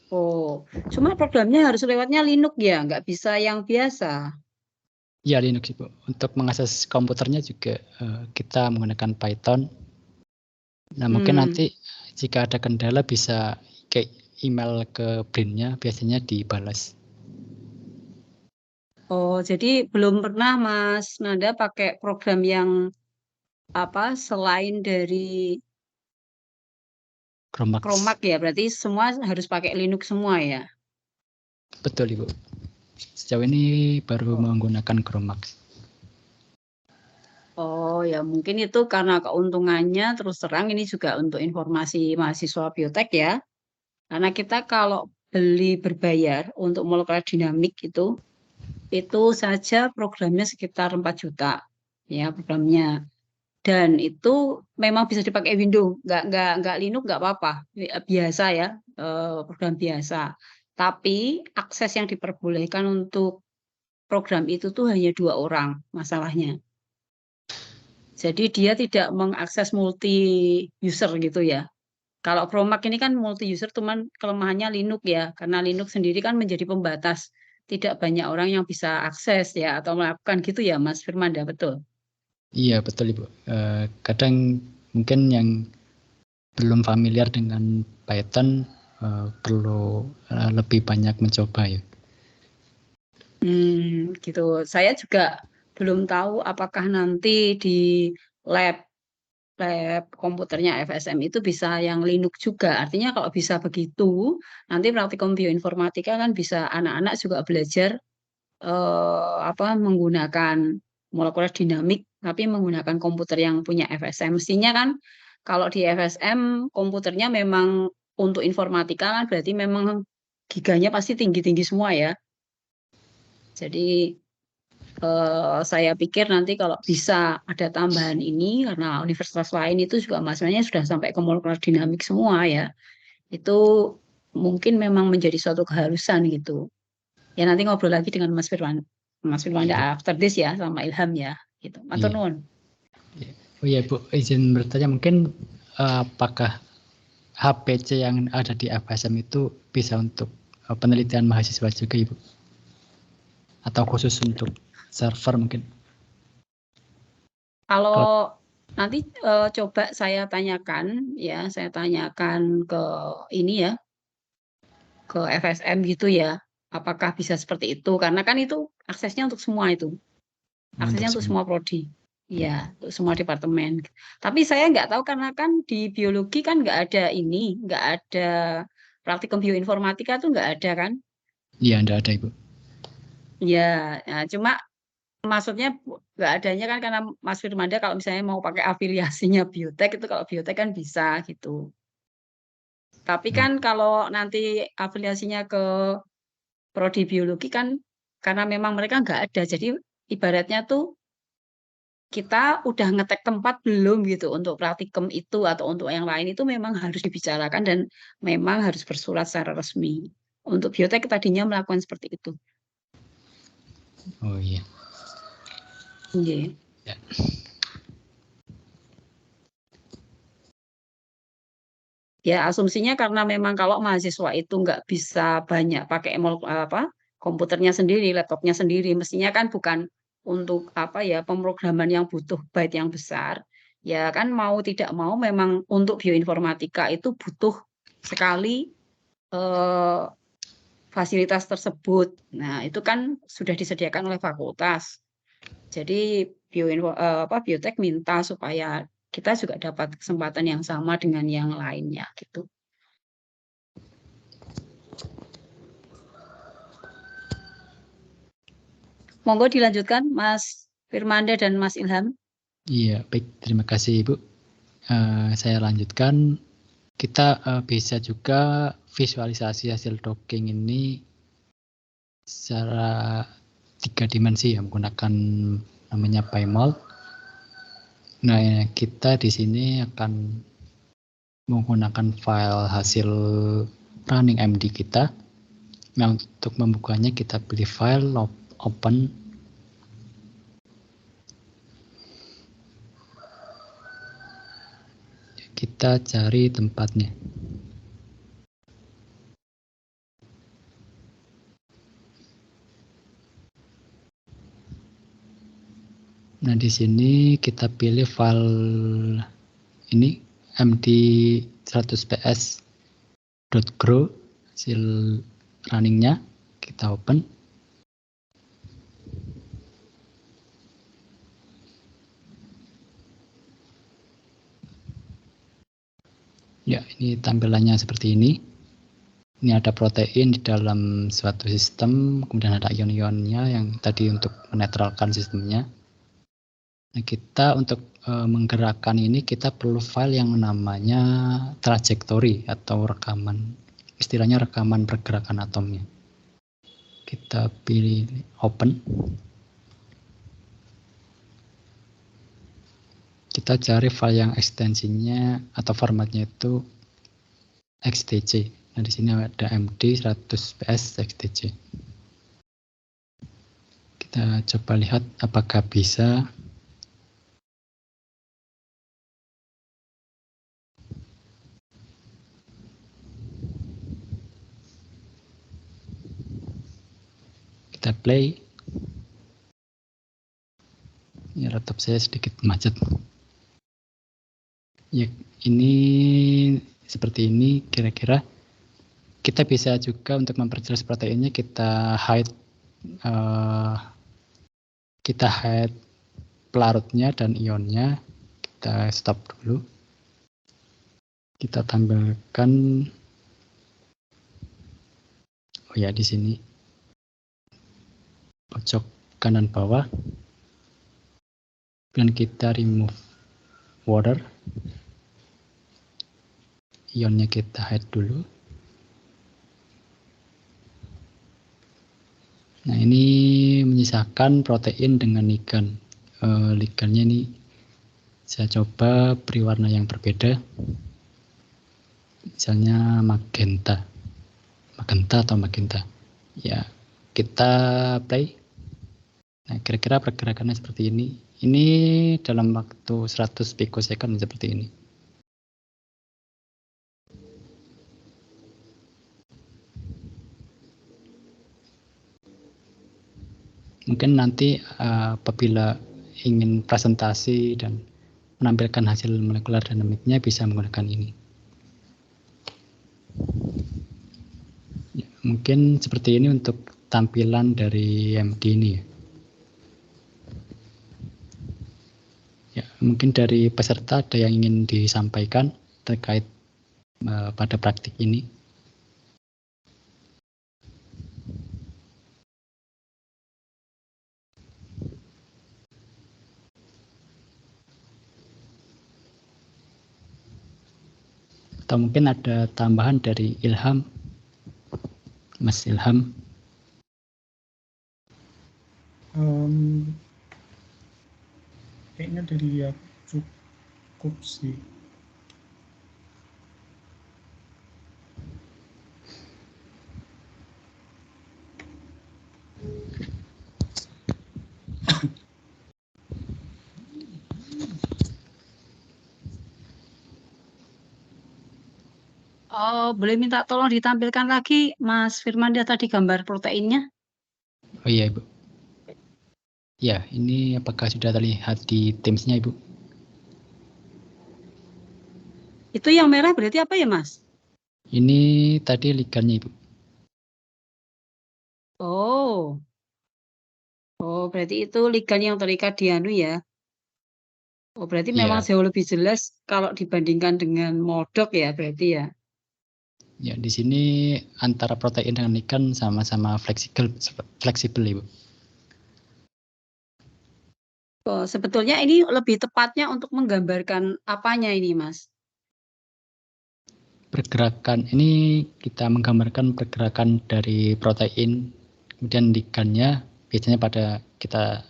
Oh, cuma programnya harus lewatnya Linux ya, nggak bisa yang biasa. Ya, Linux, Bu. Untuk mengakses komputernya juga kita menggunakan Python. Nah, mungkin nanti jika ada kendala bisa ke email ke Brin-nya, biasanya dibalas. Oh, jadi belum pernah Mas Nanda pakai program yang selain dari Chromac ya, berarti semua harus pakai Linux semua ya? Betul, Ibu. Sejauh ini baru menggunakan Chromac. Oh ya, mungkin itu karena keuntungannya, terus terang ini juga untuk informasi mahasiswa biotek ya. Karena kita kalau beli berbayar untuk molekular dinamik itu saja programnya sekitar 4 juta ya programnya. Dan itu memang bisa dipakai Windows, nggak Linux nggak apa-apa, biasa ya, program biasa. Tapi akses yang diperbolehkan untuk program itu tuh hanya 2 orang masalahnya. Jadi dia tidak mengakses multi user gitu ya. Kalau Chromac ini kan multi user, cuman kelemahannya Linux ya, karena Linux sendiri kan menjadi pembatas. Tidak banyak orang yang bisa akses ya atau melakukan gitu ya, Mas Firmanda, betul? Iya, betul, Ibu. Kadang mungkin yang belum familiar dengan Python perlu lebih banyak mencoba ya. Gitu. Saya juga belum tahu apakah nanti di lab komputernya FSM itu bisa yang Linux juga. Artinya kalau bisa begitu, nanti praktikum bioinformatika kan bisa anak-anak juga belajar menggunakan molekular dinamik, tapi menggunakan komputer yang punya FSM. Mestinya kan kalau di FSM komputernya memang untuk informatika kan berarti memang giganya pasti tinggi-tinggi semua ya. Jadi saya pikir nanti kalau bisa ada tambahan ini, karena universitas lain itu juga mahasiswanya sudah sampai ke molekular dinamik semua ya, itu mungkin memang menjadi suatu keharusan gitu. Ya nanti ngobrol lagi dengan Mas Firmanda after this ya, sama Ilham ya, gitu. Matur nuwun. Oh iya, Bu, izin bertanya, mungkin apakah HPC yang ada di FSM itu bisa untuk penelitian mahasiswa juga, Ibu? Atau khusus untuk server mungkin? Kalau nanti coba saya tanyakan ke ini ya, ke FSM gitu ya. Apakah bisa seperti itu? Karena kan itu aksesnya untuk semua itu. Aksesnya untuk semua prodi. Iya, untuk semua departemen. Tapi saya nggak tahu karena kan di biologi kan nggak ada ini, nggak ada praktikum bioinformatika tuh nggak ada kan? Iya, nggak ada Ibu. Ya, nah, cuma maksudnya nggak adanya kan karena Mas Firmanda kalau misalnya mau pakai afiliasinya biotek itu kalau biotek kan bisa gitu. Tapi kan kalau nanti afiliasinya ke prodi biologi kan karena memang mereka nggak ada. Jadi ibaratnya tuh kita udah ngetek tempat belum gitu untuk praktikum itu atau untuk yang lain itu memang harus dibicarakan dan memang harus bersurat secara resmi. Untuk biotek tadinya melakukan seperti itu. Oh iya. Iya. Ya. Ya, asumsinya karena memang kalau mahasiswa itu nggak bisa banyak pakai komputernya sendiri, laptopnya sendiri, mestinya kan bukan untuk apa ya pemrograman yang butuh byte yang besar. Ya kan mau tidak mau memang untuk bioinformatika itu butuh sekali eh, fasilitas tersebut. Nah, itu kan sudah disediakan oleh fakultas. Jadi biotek minta supaya kita juga dapat kesempatan yang sama dengan yang lainnya gitu. Monggo dilanjutkan Mas Firmanda dan Mas Ilham. Iya, baik. Terima kasih Ibu. Saya lanjutkan. Kita bisa juga visualisasi hasil docking ini secara 3 dimensi ya, menggunakan namanya PyMol. Nah, kita di sini akan menggunakan file hasil running MD kita. Nah, untuk membukanya kita pilih file, open. Kita cari tempatnya. Nah, di sini kita pilih file ini md100ps.grow hasil runningnya, kita open. Ya, ini tampilannya seperti ini. Ini ada protein di dalam suatu sistem, kemudian ada ion-ionnya yang tadi untuk menetralkan sistemnya. Nah, kita untuk menggerakkan ini kita perlu file yang namanya trajectory atau rekaman, istilahnya rekaman pergerakan atomnya. Kita pilih open. Kita cari file yang ekstensinya atau formatnya itu XTC. Nah, di sini ada md100ps XTC. Kita coba lihat apakah bisa. Kita play. Ya, laptop saya sedikit macet. Ya, ini seperti ini kira-kira. Kita bisa juga untuk memperjelas proteinnya kita hide pelarutnya dan ionnya. Kita stop dulu. Kita tampilkan. Oh ya, di sini pojok kanan bawah. Dan kita remove water. Ionnya kita hide dulu. Nah, ini menyisakan protein dengan ligan. Ligannya ini saya coba beri warna yang berbeda. Misalnya magenta atau magenta. Ya, kita play. Nah, kira-kira pergerakannya seperti ini. Ini dalam waktu 100 pikosecond seperti ini. Mungkin nanti apabila ingin presentasi dan menampilkan hasil molekular dinamiknya bisa menggunakan ini. Ya. mungkin seperti ini untuk tampilan dari MD ini ya. Ya, mungkin dari peserta ada yang ingin disampaikan terkait pada praktik ini. Atau mungkin ada tambahan dari Ilham, Mas Ilham. Kayaknya dari ya cukup sih. Oh, boleh minta tolong ditampilkan lagi, Mas Firmanda, tadi gambar proteinnya? Oh iya, Ibu. Ya, ini apakah sudah terlihat di Teams-nya, Ibu? Itu yang merah berarti apa ya, Mas? Ini tadi ligannya, Ibu. Oh. Oh, berarti itu ligan yang terikat di anu ya. Oh, berarti memang Ya, jauh lebih jelas kalau dibandingkan dengan modok ya, berarti ya. ya di sini antara protein dengan ligan sama-sama fleksibel, Ibu. Oh, sebetulnya ini lebih tepatnya untuk menggambarkan apanya ini, Mas? Pergerakan ini kita menggambarkan pergerakan dari protein, kemudian ligannya biasanya pada kita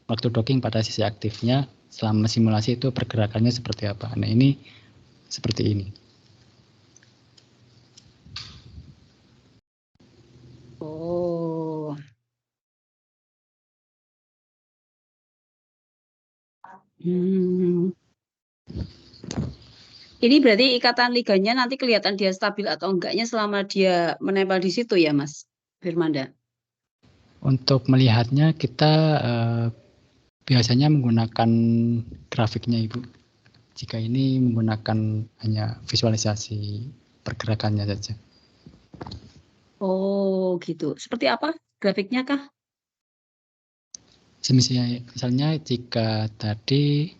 waktu docking pada sisi aktifnya, selama simulasi itu pergerakannya seperti apa. Nah, ini seperti ini. Oh. Ini berarti ikatan ligannya nanti kelihatan dia stabil atau enggaknya selama dia menempel di situ ya, Mas Firmanda? Untuk melihatnya kita biasanya menggunakan grafiknya, Ibu. Jika ini menggunakan hanya visualisasi pergerakannya saja. Oh, gitu. Seperti apa grafiknya kah? Misalnya jika tadi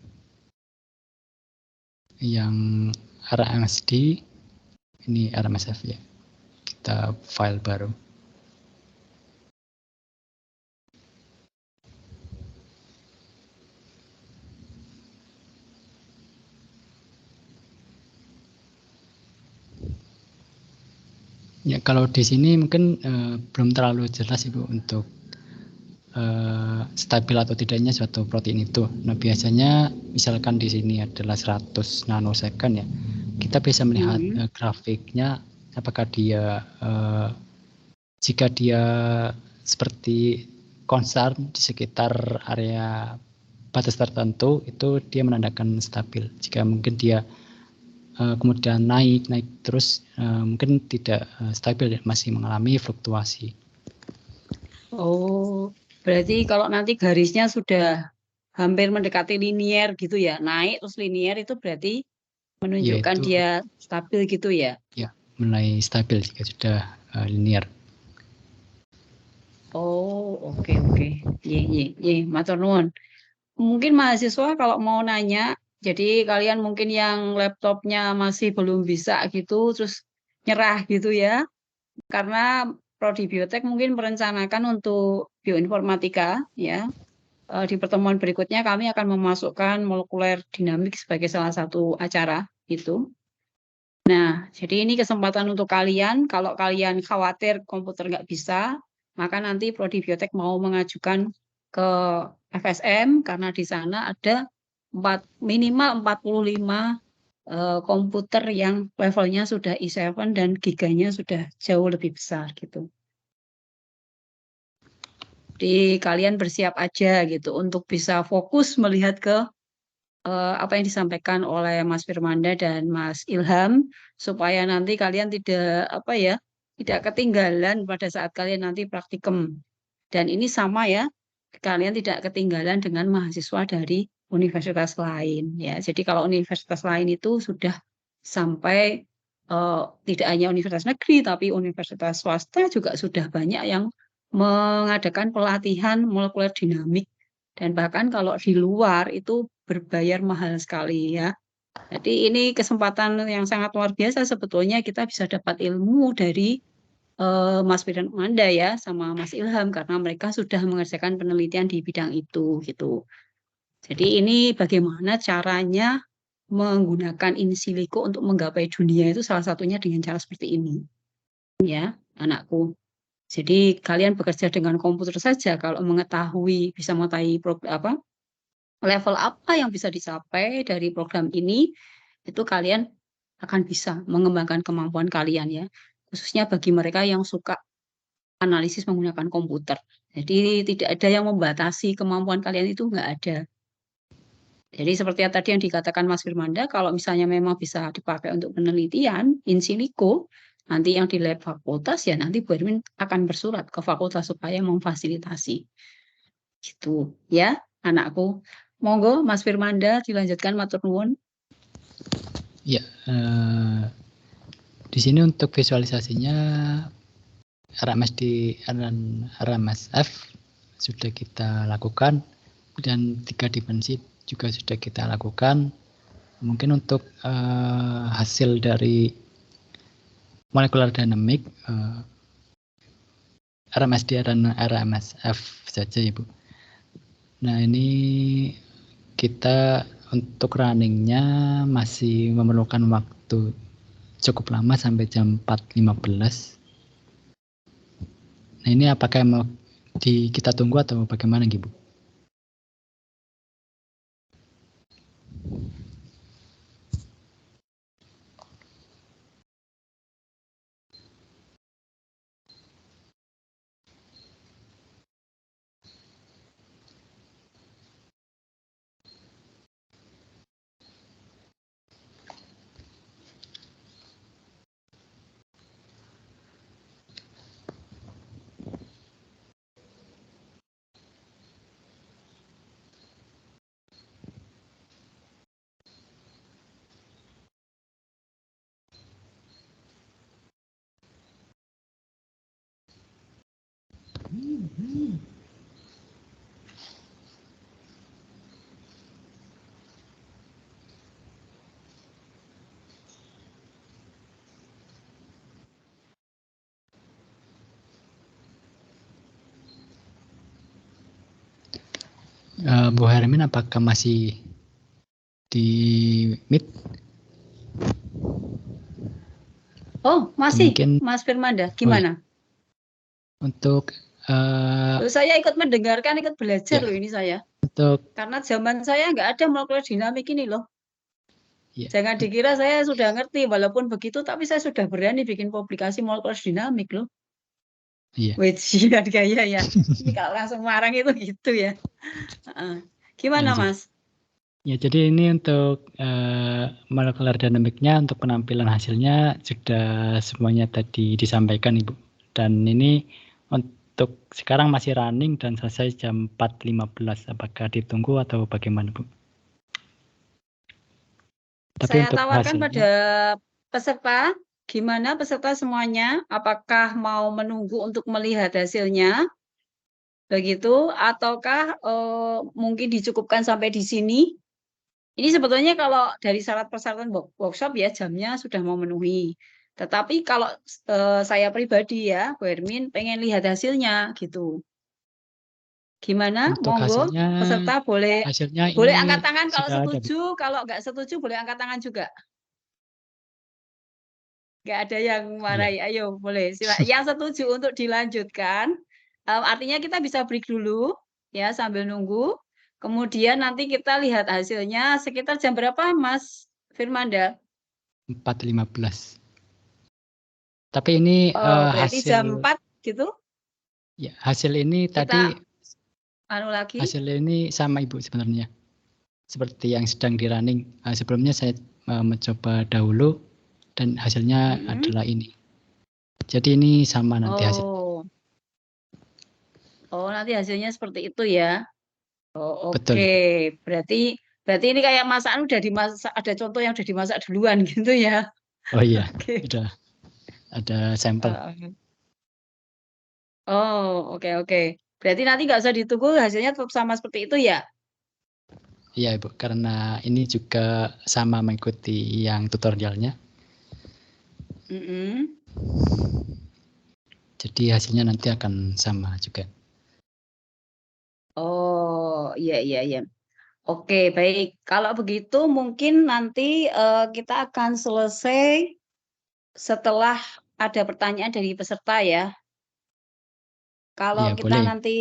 yang RMSD, ini RMSF ya, kita file baru. Ya, kalau di sini mungkin belum terlalu jelas, Ibu, untuk stabil atau tidaknya suatu protein itu. Nah, biasanya misalkan di sini adalah 100 nanosecond ya, kita bisa melihat grafiknya apakah dia jika dia seperti konstan di sekitar area batas tertentu, itu dia menandakan stabil. Jika mungkin dia kemudian naik terus, mungkin tidak stabil, masih mengalami fluktuasi. Oh, berarti kalau nanti garisnya sudah hampir mendekati linier gitu ya, naik terus linier itu berarti menunjukkan Yaitu dia stabil gitu ya? ya mulai stabil jika sudah linear. Oh, oke. Ye, matur nuwun. Mungkin mahasiswa kalau mau nanya, jadi kalian mungkin yang laptopnya masih belum bisa gitu, terus nyerah gitu ya, karena Prodi Biotek mungkin merencanakan untuk bioinformatika ya. Di pertemuan berikutnya kami akan memasukkan molekuler dinamik sebagai salah satu acara itu. Nah, jadi ini kesempatan untuk kalian, kalau kalian khawatir komputer nggak bisa, maka nanti Prodi Biotek mau mengajukan ke FSM, karena di sana ada minimal 45 komputer yang levelnya sudah i7 dan giganya sudah jauh lebih besar gitu. Jadi kalian bersiap aja gitu untuk bisa fokus melihat ke apa yang disampaikan oleh Mas Firmanda dan Mas Ilham, supaya nanti kalian tidak ketinggalan pada saat kalian nanti praktikum. Dan ini sama ya, kalian tidak ketinggalan dengan mahasiswa dari universitas lain ya. Jadi kalau universitas lain itu sudah sampai tidak hanya universitas negeri, tapi universitas swasta juga sudah banyak yang mengadakan pelatihan molekuler dinamik. Dan bahkan kalau di luar itu berbayar mahal sekali ya. Jadi ini kesempatan yang sangat luar biasa sebetulnya kita bisa dapat ilmu dari Mas Firman Manda ya sama Mas Ilham karena mereka sudah mengerjakan penelitian di bidang itu gitu. Jadi ini bagaimana caranya menggunakan in silico untuk menggapai dunia itu salah satunya dengan cara seperti ini. Ya, anakku. Jadi kalian bekerja dengan komputer saja kalau mengetahui bisa mengetahui level apa yang bisa dicapai dari program ini itu kalian akan bisa mengembangkan kemampuan kalian ya. Khususnya bagi mereka yang suka analisis menggunakan komputer. Jadi tidak ada yang membatasi kemampuan kalian itu nggak ada. Jadi seperti yang tadi yang dikatakan Mas Firmanda, kalau misalnya memang bisa dipakai untuk penelitian in silico, nanti yang di lab fakultas ya nanti Bu Erwin akan bersurat ke fakultas supaya memfasilitasi. Gitu ya anakku. Monggo Mas Firmanda dilanjutkan matur nuwun. Ya, di sini untuk visualisasinya RMSF sudah kita lakukan dan 3 dimensi juga sudah kita lakukan. Mungkin untuk hasil dari molecular dynamic RMSD dan RMSF saja Ibu. Nah ini kita untuk runningnya masih memerlukan waktu cukup lama sampai jam 4.15. Nah ini apakah mau kita tunggu atau bagaimana Ibu? Bu Hermin apakah masih di meet? Oh masih Mungkin, Mas Firmanda gimana? Untuk saya ikut mendengarkan, ikut belajar ya, loh ini saya. Untuk Karena zaman saya nggak ada molekular dinamik ini loh. ya, Jangan dikira saya sudah ngerti, walaupun begitu, tapi saya sudah berani bikin publikasi molekular dinamik loh. iya. Wejian gaya ya. Ini kalau langsung marang itu gitu ya. Gimana Mas? Ya, jadi ini untuk molecular dynamicnya untuk penampilan hasilnya sudah semuanya tadi disampaikan Ibu. Dan ini untuk sekarang masih running dan selesai jam 4.15. Apakah ditunggu atau bagaimana Bu? Tapi Saya untuk tawarkan hasilnya, pada peserta, gimana peserta semuanya? Apakah mau menunggu untuk melihat hasilnya? Begitu, ataukah mungkin dicukupkan sampai di sini? Ini sebetulnya kalau dari syarat persyaratan workshop ya jamnya sudah memenuhi. Tetapi kalau saya pribadi ya, Bu Hermin pengen lihat hasilnya gitu. Gimana? untuk Monggo peserta boleh ini angkat tangan kalau sudah ada, Bu. setuju, kalau nggak setuju boleh angkat tangan juga. Nggak ada yang marahi. Ayo boleh. Yang setuju untuk dilanjutkan, artinya kita bisa break dulu ya sambil nunggu. Kemudian nanti kita lihat hasilnya sekitar jam berapa Mas Firmanda? 4.15. Tapi ini berarti hasil jam 4 gitu? Ya, hasil ini Kita tadi hasil ini sama Ibu sebenarnya. Seperti yang sedang di running. Sebelumnya saya mencoba dahulu dan hasilnya adalah ini. Jadi ini sama nanti hasilnya. Oh, nanti hasilnya seperti itu ya. Oh, Betul. Berarti ini kayak masakan udah dimasak, ada contoh yang udah dimasak duluan gitu ya. Oh iya, Oke. udah ada sampel. Oh, oke. Berarti nanti nggak usah ditunggu, hasilnya tetap sama seperti itu ya? Iya Ibu, karena ini juga sama mengikuti yang tutorialnya. Mm-mm. Jadi hasilnya nanti akan sama juga. Oh, iya. Oke, baik. Kalau begitu mungkin nanti kita akan selesai setelah ada pertanyaan dari peserta ya. Kalau Iya, kita boleh. nanti,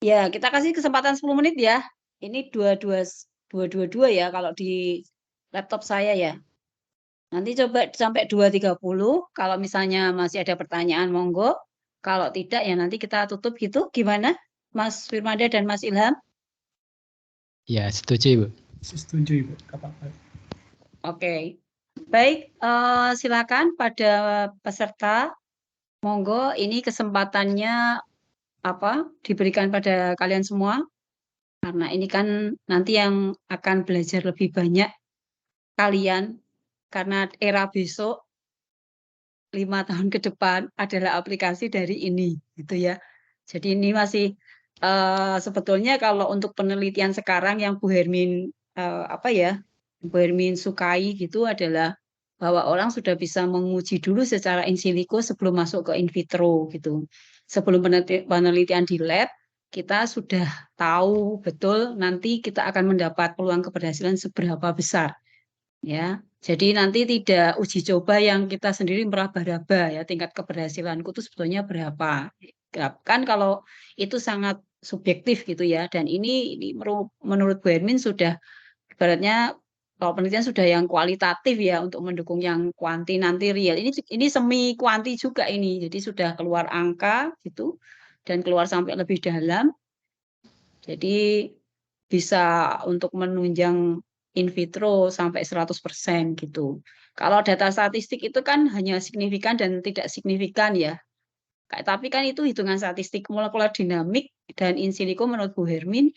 ya kita kasih kesempatan 10 menit ya. Ini 222 ya kalau di laptop saya ya. Nanti coba sampai 2.30. Kalau misalnya masih ada pertanyaan, monggo. Kalau tidak, ya nanti kita tutup gitu. Gimana, Mas Firmanda dan Mas Ilham? Ya, setuju Ibu. Setuju Ibu, nggak apa-apa. Oke. Baik, silakan pada peserta. Monggo, ini kesempatannya diberikan pada kalian semua. Karena ini kan nanti yang akan belajar lebih banyak kalian. Karena era besok 5 tahun ke depan adalah aplikasi dari ini, gitu ya. Jadi ini masih sebetulnya kalau untuk penelitian sekarang yang Bu Hermin Bu Hermin sukai gitu adalah bahwa orang sudah bisa menguji dulu secara in silico sebelum masuk ke in vitro gitu. Sebelum penelitian di lab, kita sudah tahu betul nanti kita akan mendapat peluang keberhasilan seberapa besar. Ya, jadi nanti tidak uji coba yang kita sendiri meraba-raba ya tingkat keberhasilanku itu sebetulnya berapa. Kan kalau itu sangat subjektif gitu ya. Dan ini menurut Bu Hermin sudah ibaratnya kalau penelitian sudah yang kualitatif ya untuk mendukung yang kuanti nanti real. Ini semi kuanti juga ini. Jadi sudah keluar angka gitu dan keluar sampai lebih dalam. Jadi bisa untuk menunjang in vitro sampai 100% gitu. Kalau data statistik itu kan hanya signifikan dan tidak signifikan ya. Tapi kan itu hitungan statistik molekular dinamik dan in silico menurut Bu Hermin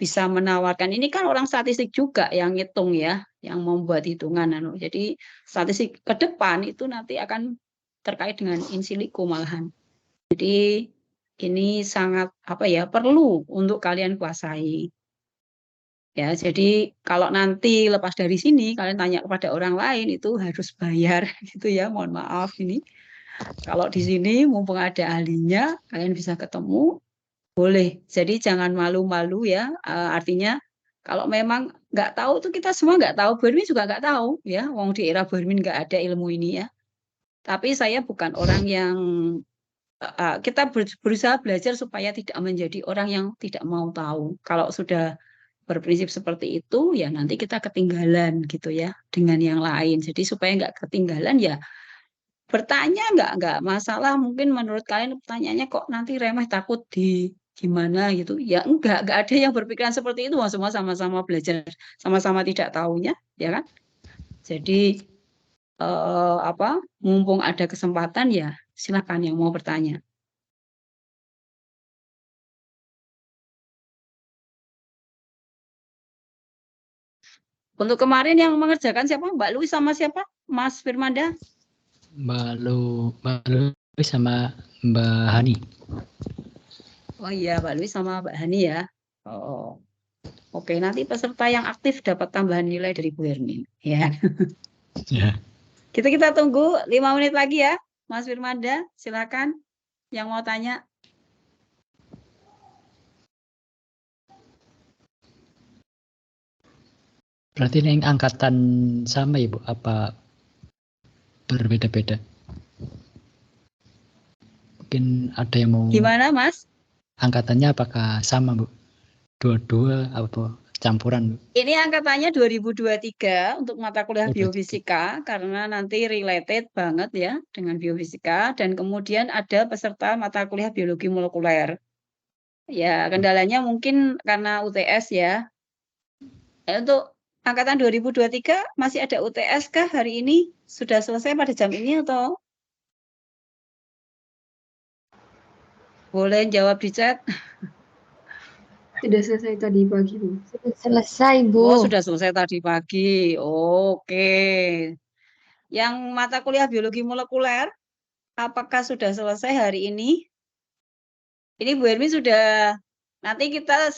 bisa menawarkan. Ini kan orang statistik juga yang ngitung ya, yang membuat hitungan. Jadi statistik ke depan itu nanti akan terkait dengan in silico malahan. Jadi ini sangat perlu untuk kalian kuasai. Ya, jadi kalau nanti lepas dari sini kalian tanya kepada orang lain itu harus bayar gitu ya. Mohon maaf ini. Kalau di sini mumpung ada ahlinya, kalian bisa ketemu, boleh. Jadi jangan malu-malu ya. Artinya kalau memang nggak tahu tuh kita semua nggak tahu. Bermin juga nggak tahu ya. Wong di era Bermin nggak ada ilmu ini ya. Tapi saya bukan orang yang kita berusaha belajar supaya tidak menjadi orang yang tidak mau tahu. Kalau sudah berprinsip seperti itu, ya nanti kita ketinggalan gitu ya dengan yang lain. Jadi supaya nggak ketinggalan ya bertanya nggak masalah. Mungkin menurut kalian pertanyaannya kok nanti remeh takut di gimana gitu. Ya nggak ada yang berpikiran seperti itu. Semua sama-sama belajar, sama-sama tidak tahunya, ya kan? Jadi mumpung ada kesempatan ya silakan yang mau bertanya. Untuk kemarin yang mengerjakan siapa? Mbak Lui sama siapa? Mas Firmanda? Mbak Lui sama Mbak Hani. Oh iya, Mbak Lui sama Mbak Hani ya. Oh, oke. Nanti peserta yang aktif dapat tambahan nilai dari Bu Hermin. Ya. Ya. Kita tunggu 5 menit lagi ya, Mas Firmanda. Silakan yang mau tanya. Berarti ini angkatan sama Ibu, apa berbeda-beda? Mungkin ada yang mau. Gimana, Mas? Angkatannya apakah sama Bu? Dua-dua apa campuran Bu? Ini angkatannya 2023 untuk mata kuliah Oh, biofisika karena nanti related banget ya dengan biofisika dan kemudian ada peserta mata kuliah biologi molekuler. Ya, kendalanya mungkin karena UTS ya. Untuk angkatan 2023 masih ada UTS kah hari ini? Sudah selesai pada jam ini atau boleh jawab di chat? Sudah selesai tadi pagi, Bu. Sudah selesai, Bu. Oh, sudah selesai tadi pagi. Oke. Yang mata kuliah biologi molekuler, apakah sudah selesai hari ini? Ini Bu Hermi sudah, nanti kita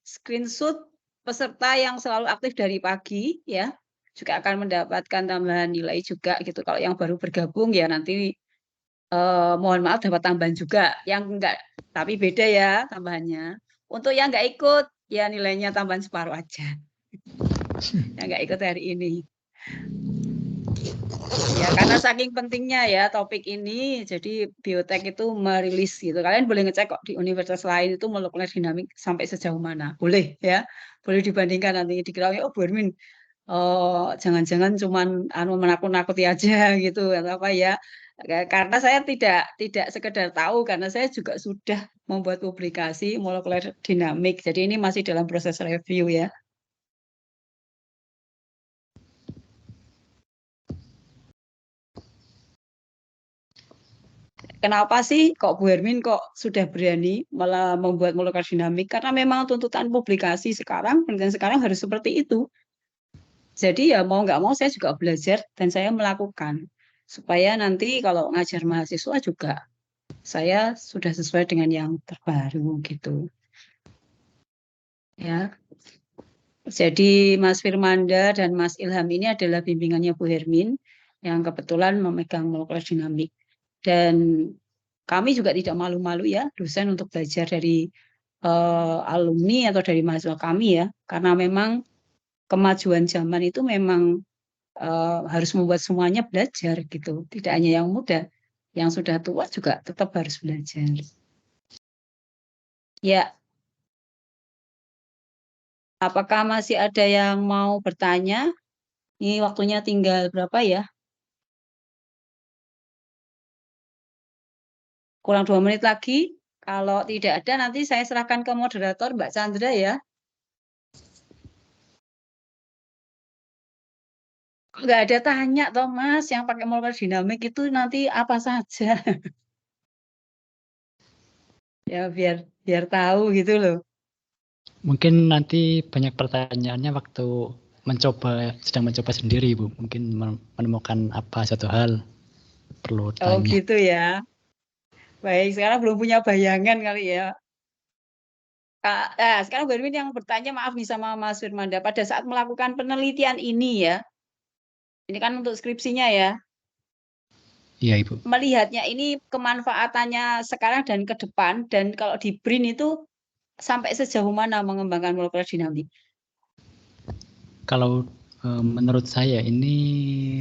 screenshot peserta yang selalu aktif dari pagi ya, juga akan mendapatkan tambahan nilai juga gitu. Kalau yang baru bergabung ya nanti mohon maaf dapat tambahan juga. Yang enggak, tapi beda ya tambahannya. Untuk yang enggak ikut ya nilainya tambahan separuh aja. Yang enggak ikut hari ini. Ya, karena saking pentingnya ya topik ini, jadi biotek itu merilis gitu. Kalian boleh ngecek kok di universitas lain itu molekuler dinamik sampai sejauh mana. Boleh ya, boleh dibandingkan nanti dikira oh Bu Hermin, jangan-jangan cuman menakut-nakuti aja gitu atau apa ya. Karena saya tidak sekedar tahu, karena saya juga sudah membuat publikasi molekuler dinamik. Jadi ini masih dalam proses review ya. Kenapa sih kok Bu Hermin kok sudah berani malah membuat molekuler dinamik? Karena memang tuntutan publikasi sekarang, penelitian sekarang harus seperti itu. Jadi ya mau nggak mau saya juga belajar dan saya melakukan. Supaya nanti kalau ngajar mahasiswa juga saya sudah sesuai dengan yang terbaru gitu. Ya. Jadi Mas Firmanda dan Mas Ilham ini adalah bimbingannya Bu Hermin yang kebetulan memegang molekuler dinamik. Dan kami juga tidak malu-malu ya dosen untuk belajar dari alumni atau dari mahasiswa kami ya, karena memang kemajuan zaman itu memang harus membuat semuanya belajar gitu, tidak hanya yang muda, yang sudah tua juga tetap harus belajar. Ya, apakah masih ada yang mau bertanya? Ini waktunya tinggal berapa ya? Kurang 2 menit lagi. Kalau tidak ada nanti saya serahkan ke moderator Mbak Chandra ya. Nggak ada tanya toh Mas, yang pakai molekuler dinamik itu nanti apa saja. Ya biar tahu gitu loh. Mungkin nanti banyak pertanyaannya waktu sedang mencoba sendiri, Bu. Mungkin menemukan apa satu hal perlu tanya. Oh gitu ya. Baik, sekarang belum punya bayangan kali ya. Sekarang Bu Hermin yang bertanya, maaf nih sama Mas Firmanda, pada saat melakukan penelitian ini ya, ini kan untuk skripsinya ya, Iya, Ibu. melihatnya ini kemanfaatannya sekarang dan ke depan, dan kalau di BRIN itu sampai sejauh mana mengembangkan molekuler dinamik? Kalau menurut saya ini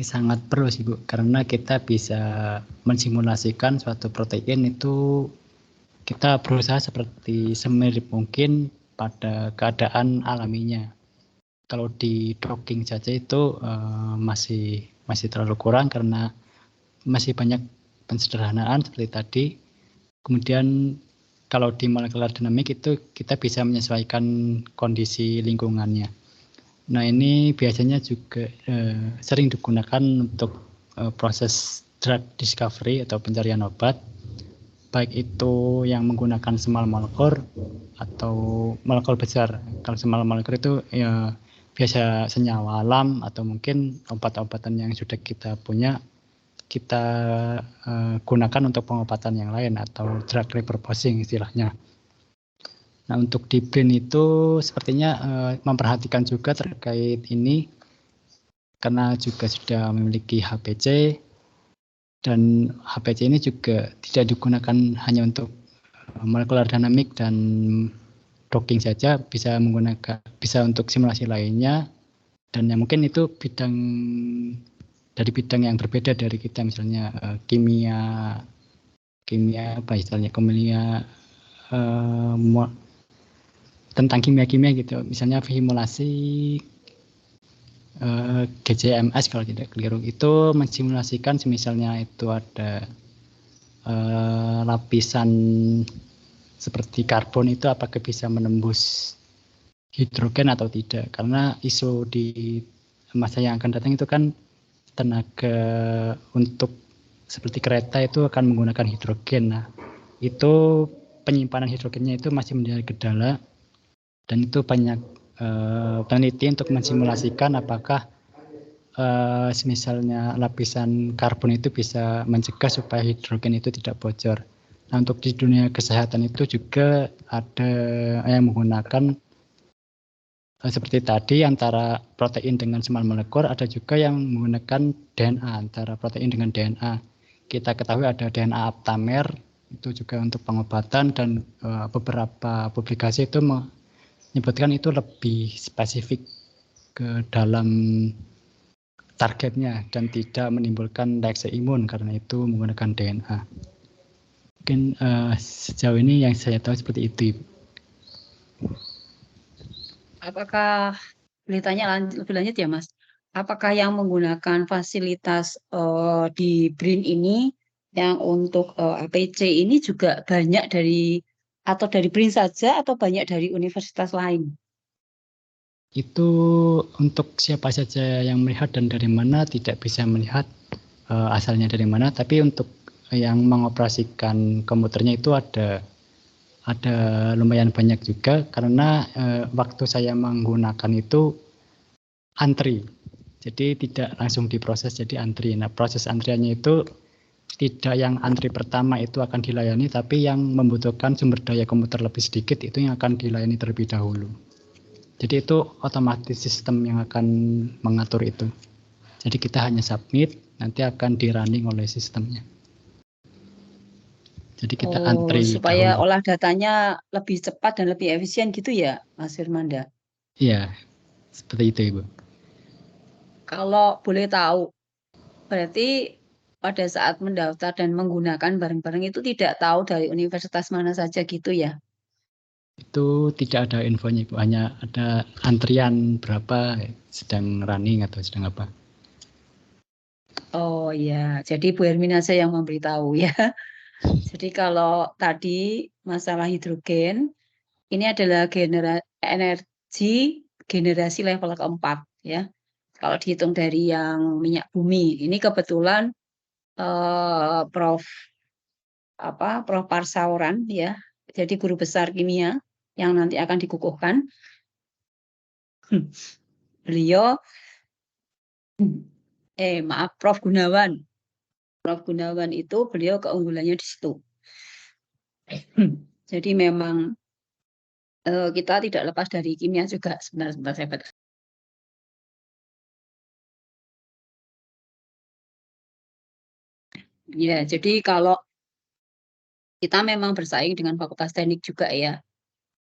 sangat perlu sih Bu, karena kita bisa mensimulasikan suatu protein itu kita berusaha seperti semirip mungkin pada keadaan alaminya. Kalau di docking saja itu masih terlalu kurang karena masih banyak pensederhanaan seperti tadi. Kemudian kalau di molekular dinamik itu kita bisa menyesuaikan kondisi lingkungannya. Nah ini biasanya juga sering digunakan untuk proses drug discovery atau pencarian obat, baik itu yang menggunakan small molecule atau molekul besar. Kalau small molecule itu ya biasa senyawa alam atau mungkin obat-obatan yang sudah kita punya kita gunakan untuk pengobatan yang lain atau drug repurposing istilahnya. Nah untuk di BRIN itu sepertinya memperhatikan juga terkait ini karena juga sudah memiliki HPC dan HPC ini juga tidak digunakan hanya untuk molekular dinamik dan docking saja, bisa untuk simulasi lainnya, dan yang mungkin itu dari bidang yang berbeda dari kita, misalnya kimia apa istilahnya, tentang kimia gitu, misalnya simulasi GCMS kalau tidak keliru, itu mensimulasikan misalnya itu ada lapisan seperti karbon itu apakah bisa menembus hidrogen atau tidak, karena isu di masa yang akan datang itu kan tenaga untuk seperti kereta itu akan menggunakan hidrogen. Nah itu penyimpanan hidrogennya itu masih menjadi kendala, dan itu banyak peneliti untuk mensimulasikan apakah misalnya lapisan karbon itu bisa mencegah supaya hidrogen itu tidak bocor. Nah, untuk di dunia kesehatan itu juga ada yang menggunakan seperti tadi antara protein dengan small molecule, ada juga yang menggunakan DNA, antara protein dengan DNA. Kita ketahui ada DNA aptamer, itu juga untuk pengobatan, dan beberapa publikasi itu menyebutkan itu lebih spesifik ke dalam targetnya dan tidak menimbulkan reaksi imun karena itu menggunakan DNA. Mungkin sejauh ini yang saya tahu seperti itu, Ibu. Apakah boleh tanya lebih lanjut ya, Mas? Apakah yang menggunakan fasilitas di BRIN ini yang untuk APC ini juga banyak dari BRIN saja atau banyak dari universitas lain? Itu untuk siapa saja yang melihat dan dari mana tidak bisa melihat asalnya dari mana, tapi untuk yang mengoperasikan komputernya itu ada lumayan banyak juga karena waktu saya menggunakan itu antri. Jadi tidak langsung diproses, jadi antri. Nah, proses antriannya itu tidak yang antri pertama itu akan dilayani, tapi yang membutuhkan sumber daya komputer lebih sedikit itu yang akan dilayani terlebih dahulu. Jadi itu otomatis sistem yang akan mengatur itu. Jadi kita hanya submit, nanti akan di-running oleh sistemnya. Jadi kita antri supaya dahulu. olah datanya lebih cepat dan lebih efisien gitu ya, Mas Firmanda? Iya, seperti itu, Ibu. Kalau boleh tahu, berarti pada saat mendaftar dan menggunakan barang-barang itu tidak tahu dari universitas mana saja gitu ya? Itu tidak ada infonya, Ibu. Hanya ada antrian berapa, sedang running atau sedang apa. Oh ya, jadi Bu Hermina saja yang memberitahu ya. Jadi kalau tadi masalah hidrogen, ini adalah energi generasi level keempat ya. Kalau dihitung dari yang minyak bumi, ini kebetulan Prof Parsauran ya, jadi guru besar kimia yang nanti akan dikukuhkan. Beliau, maaf, Prof Gunawan. Prof Gunawan itu beliau keunggulannya di situ. Jadi memang kita tidak lepas dari kimia juga. Sebentar saya baca. Ya, jadi kalau kita memang bersaing dengan Fakultas Teknik juga ya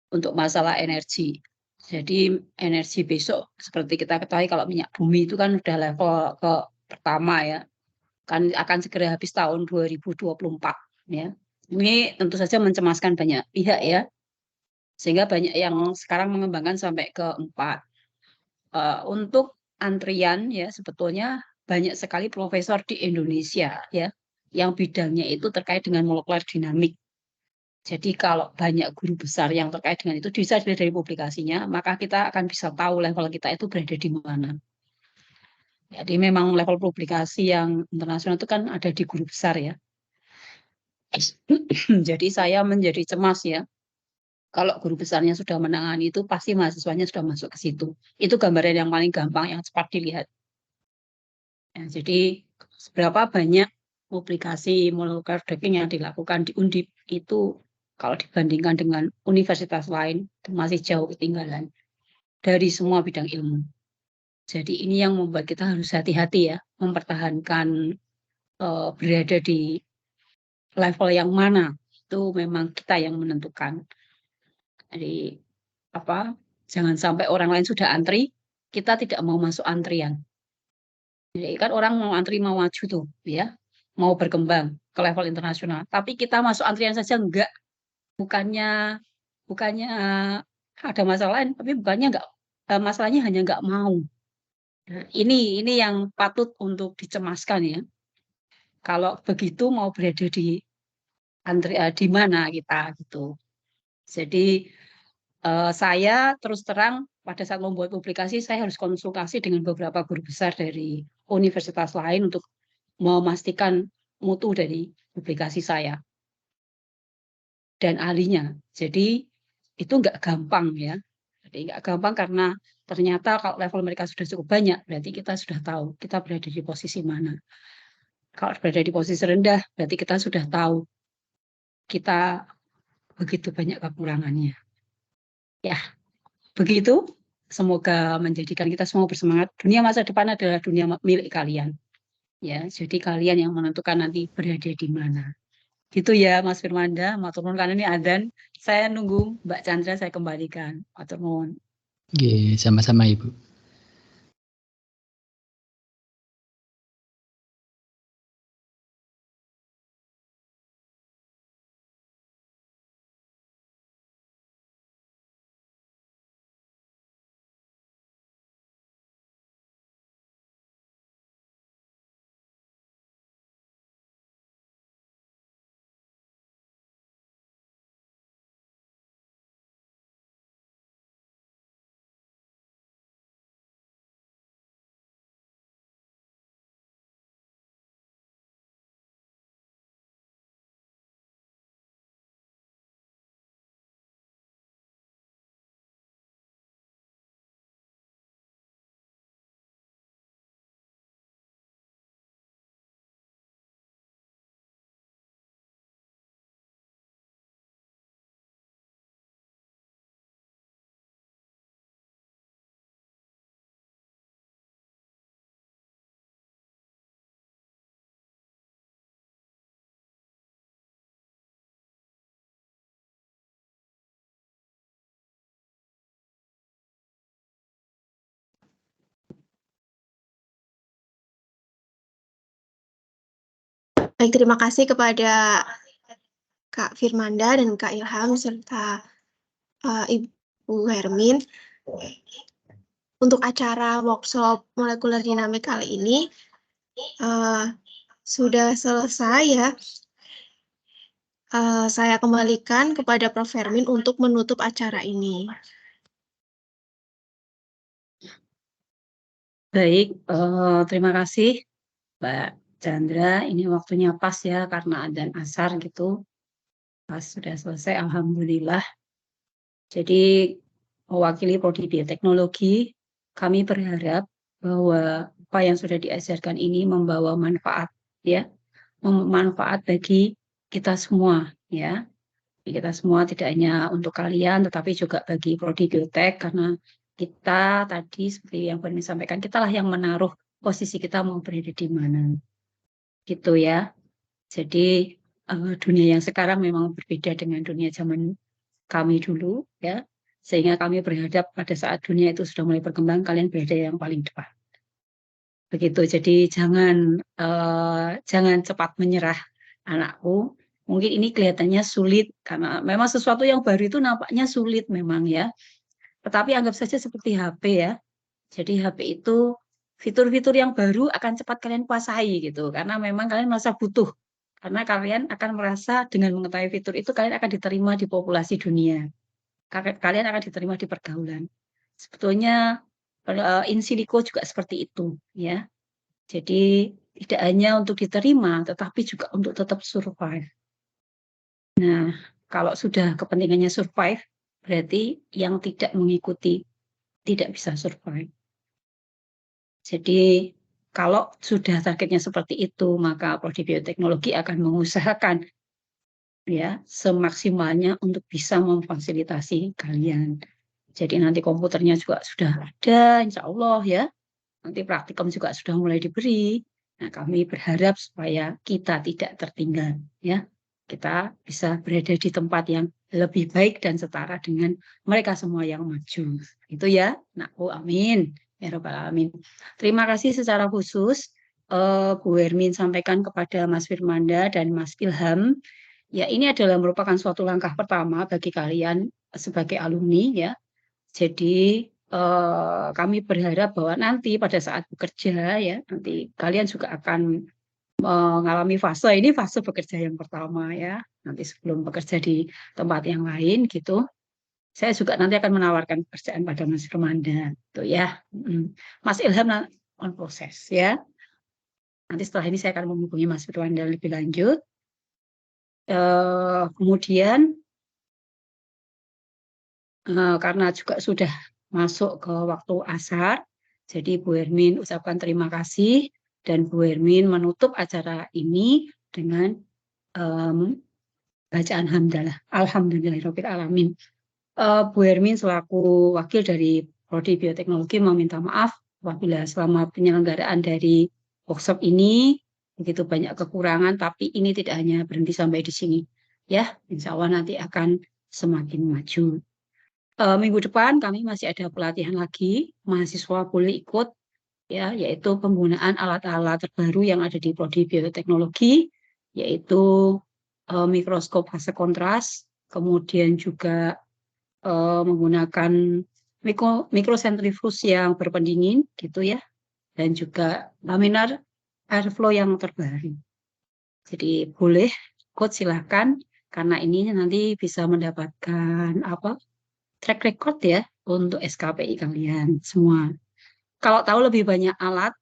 untuk masalah energi. Jadi energi besok seperti kita ketahui kalau minyak bumi itu kan udah level ke pertama ya. Kan akan segera habis tahun 2024 ya. Ini tentu saja mencemaskan banyak pihak ya. Sehingga banyak yang sekarang mengembangkan sampai ke 4. Untuk antrian ya sebetulnya banyak sekali profesor di Indonesia ya yang bidangnya itu terkait dengan molekular dinamik. Jadi kalau banyak guru besar yang terkait dengan itu bisa dilihat dari publikasinya, maka kita akan bisa tahu level kita itu berada di mana. Jadi memang level publikasi yang internasional itu kan ada di guru besar ya. Jadi saya menjadi cemas ya. Kalau guru besarnya sudah menangani itu pasti mahasiswanya sudah masuk ke situ. Itu gambaran yang paling gampang yang cepat dilihat. Ya, jadi seberapa banyak publikasi molecular tracking yang dilakukan di Undip itu kalau dibandingkan dengan universitas lain itu masih jauh ketinggalan dari semua bidang ilmu. Jadi ini yang membuat kita harus hati-hati ya mempertahankan berada di level yang mana itu memang kita yang menentukan. Jadi jangan sampai orang lain sudah antri, kita tidak mau masuk antrian. Jadi kan orang mau antri mau maju tuh, ya, mau berkembang ke level internasional. Tapi kita masuk antrian saja enggak, bukannya ada masalah lain, tapi bukannya enggak, masalahnya hanya enggak mau. Nah, ini yang patut untuk dicemaskan ya. Kalau begitu mau berada di di mana kita gitu. Jadi saya terus terang pada saat membuat publikasi saya harus konsultasi dengan beberapa guru besar dari universitas lain untuk memastikan mutu dari publikasi saya dan ahlinya. Jadi itu enggak gampang ya. Jadi nggak gampang karena ternyata kalau level mereka sudah cukup banyak, berarti kita sudah tahu kita berada di posisi mana. Kalau berada di posisi rendah, berarti kita sudah tahu kita begitu banyak kekurangannya. Ya, begitu. Semoga menjadikan kita semua bersemangat. Dunia masa depan adalah dunia milik kalian. Ya, jadi kalian yang menentukan nanti berada di mana. Gitu ya, Mas Firmanda. Matur nuwun karena ini adzan. Saya nunggu Mbak Chandra, saya kembalikan. Matur nuwun. Nggih, sama-sama Ibu. Baik, terima kasih kepada Kak Firmanda dan Kak Ilham serta Ibu Hermin. Untuk acara workshop molekuler dinamik kali ini sudah selesai ya. Saya kembalikan kepada Prof. Hermin untuk menutup acara ini. Baik, terima kasih Mbak Chandra. Ini waktunya pas ya karena adzan asar gitu. Pas sudah selesai, alhamdulillah. Jadi mewakili Prodi Bioteknologi, kami berharap bahwa apa yang sudah diajarkan ini membawa manfaat ya, manfaat bagi kita semua ya. Kita semua tidak hanya untuk kalian tetapi juga bagi Prodi Biotek karena kita tadi seperti yang Pak sampaikan, kitalah yang menaruh posisi kita mau berada di mana. Gitu ya. Jadi dunia yang sekarang memang berbeda dengan dunia zaman kami dulu ya. Sehingga kami berhadap pada saat dunia itu sudah mulai berkembang, kalian berada yang paling depan. Begitu. Jadi jangan cepat menyerah anakku. Mungkin ini kelihatannya sulit karena memang sesuatu yang baru itu nampaknya sulit memang ya. Tetapi anggap saja seperti HP ya. Jadi HP itu fitur-fitur yang baru akan cepat kalian kuasai gitu. Karena memang kalian merasa butuh. Karena kalian akan merasa dengan mengetahui fitur itu kalian akan diterima di populasi dunia. Kalian akan diterima di pergaulan. Sebetulnya in silico juga seperti itu ya. Jadi tidak hanya untuk diterima tetapi juga untuk tetap survive. Nah, kalau sudah kepentingannya survive berarti yang tidak mengikuti tidak bisa survive. Jadi kalau sudah targetnya seperti itu maka Prodi Bioteknologi akan mengusahakan ya semaksimalnya untuk bisa memfasilitasi kalian. Jadi nanti komputernya juga sudah ada, insya Allah ya. Nanti praktikum juga sudah mulai diberi. Nah, kami berharap supaya kita tidak tertinggal ya. Kita bisa berada di tempat yang lebih baik dan setara dengan mereka semua yang maju. Itu ya, nakku amin. Ya Rabbal Alamin. Terima kasih secara khusus Bu Hermin sampaikan kepada Mas Firmanda dan Mas Ilham. Ya, ini adalah merupakan suatu langkah pertama bagi kalian sebagai alumni ya. Jadi kami berharap bahwa nanti pada saat bekerja ya, nanti kalian juga akan mengalami fase ini fase bekerja yang pertama ya. Nanti sebelum bekerja di tempat yang lain gitu. Saya juga nanti akan menawarkan pekerjaan pada Mas Firmanda tuh ya. Mas Ilham on proses ya. Nanti setelah ini saya akan menghubungi Mas Firmanda lebih lanjut. Kemudian karena juga sudah masuk ke waktu asar, jadi Bu Hermin ucapkan terima kasih dan Bu Hermin menutup acara ini dengan bacaan hamdalah. Alhamdulillahirabbil alamin. Bu Hermin selaku wakil dari Prodi Bioteknologi meminta maaf apabila selama penyelenggaraan dari workshop ini begitu banyak kekurangan, tapi ini tidak hanya berhenti sampai di sini. Ya, insya Allah nanti akan semakin maju. Minggu depan kami masih ada pelatihan lagi, mahasiswa boleh ikut, ya, yaitu penggunaan alat-alat terbaru yang ada di Prodi Bioteknologi, yaitu mikroskop fase kontras, kemudian juga menggunakan mikrosentrifus yang berpendingin, gitu ya, dan juga laminar airflow yang terbaru. Jadi boleh ikut, silahkan, karena ini nanti bisa mendapatkan track record ya untuk SKPI kalian semua. Kalau tahu lebih banyak alat,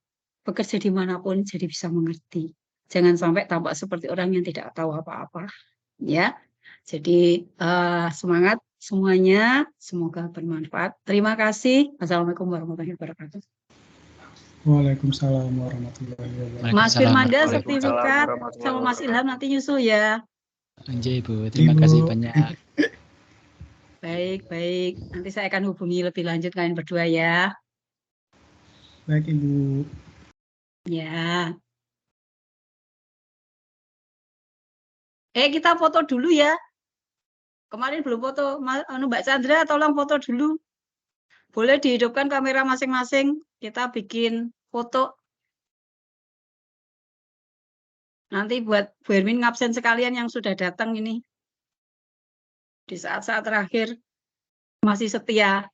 bekerja dimanapun jadi bisa mengerti. Jangan sampai tampak seperti orang yang tidak tahu apa-apa. Ya, jadi semangat semuanya, semoga bermanfaat. Terima kasih. Assalamualaikum warahmatullahi wabarakatuh. Waalaikumsalam warahmatullahi wabarakatuh. Mas Firmanda Waalaikumsalam sertifikat sama Mas Ilham nanti nyusul ya. Anjay Bu, terima Ibu. kasih banyak. Baik, baik. Nanti saya akan hubungi lebih lanjut kalian berdua ya. Baik Ibu. Ya. Kita foto dulu ya. Kemarin belum foto. Mbak Chandra, tolong foto dulu. Boleh dihidupkan kamera masing-masing. Kita bikin foto. Nanti buat Bu Hermin ngabsen sekalian yang sudah datang ini. Di saat-saat terakhir masih setia.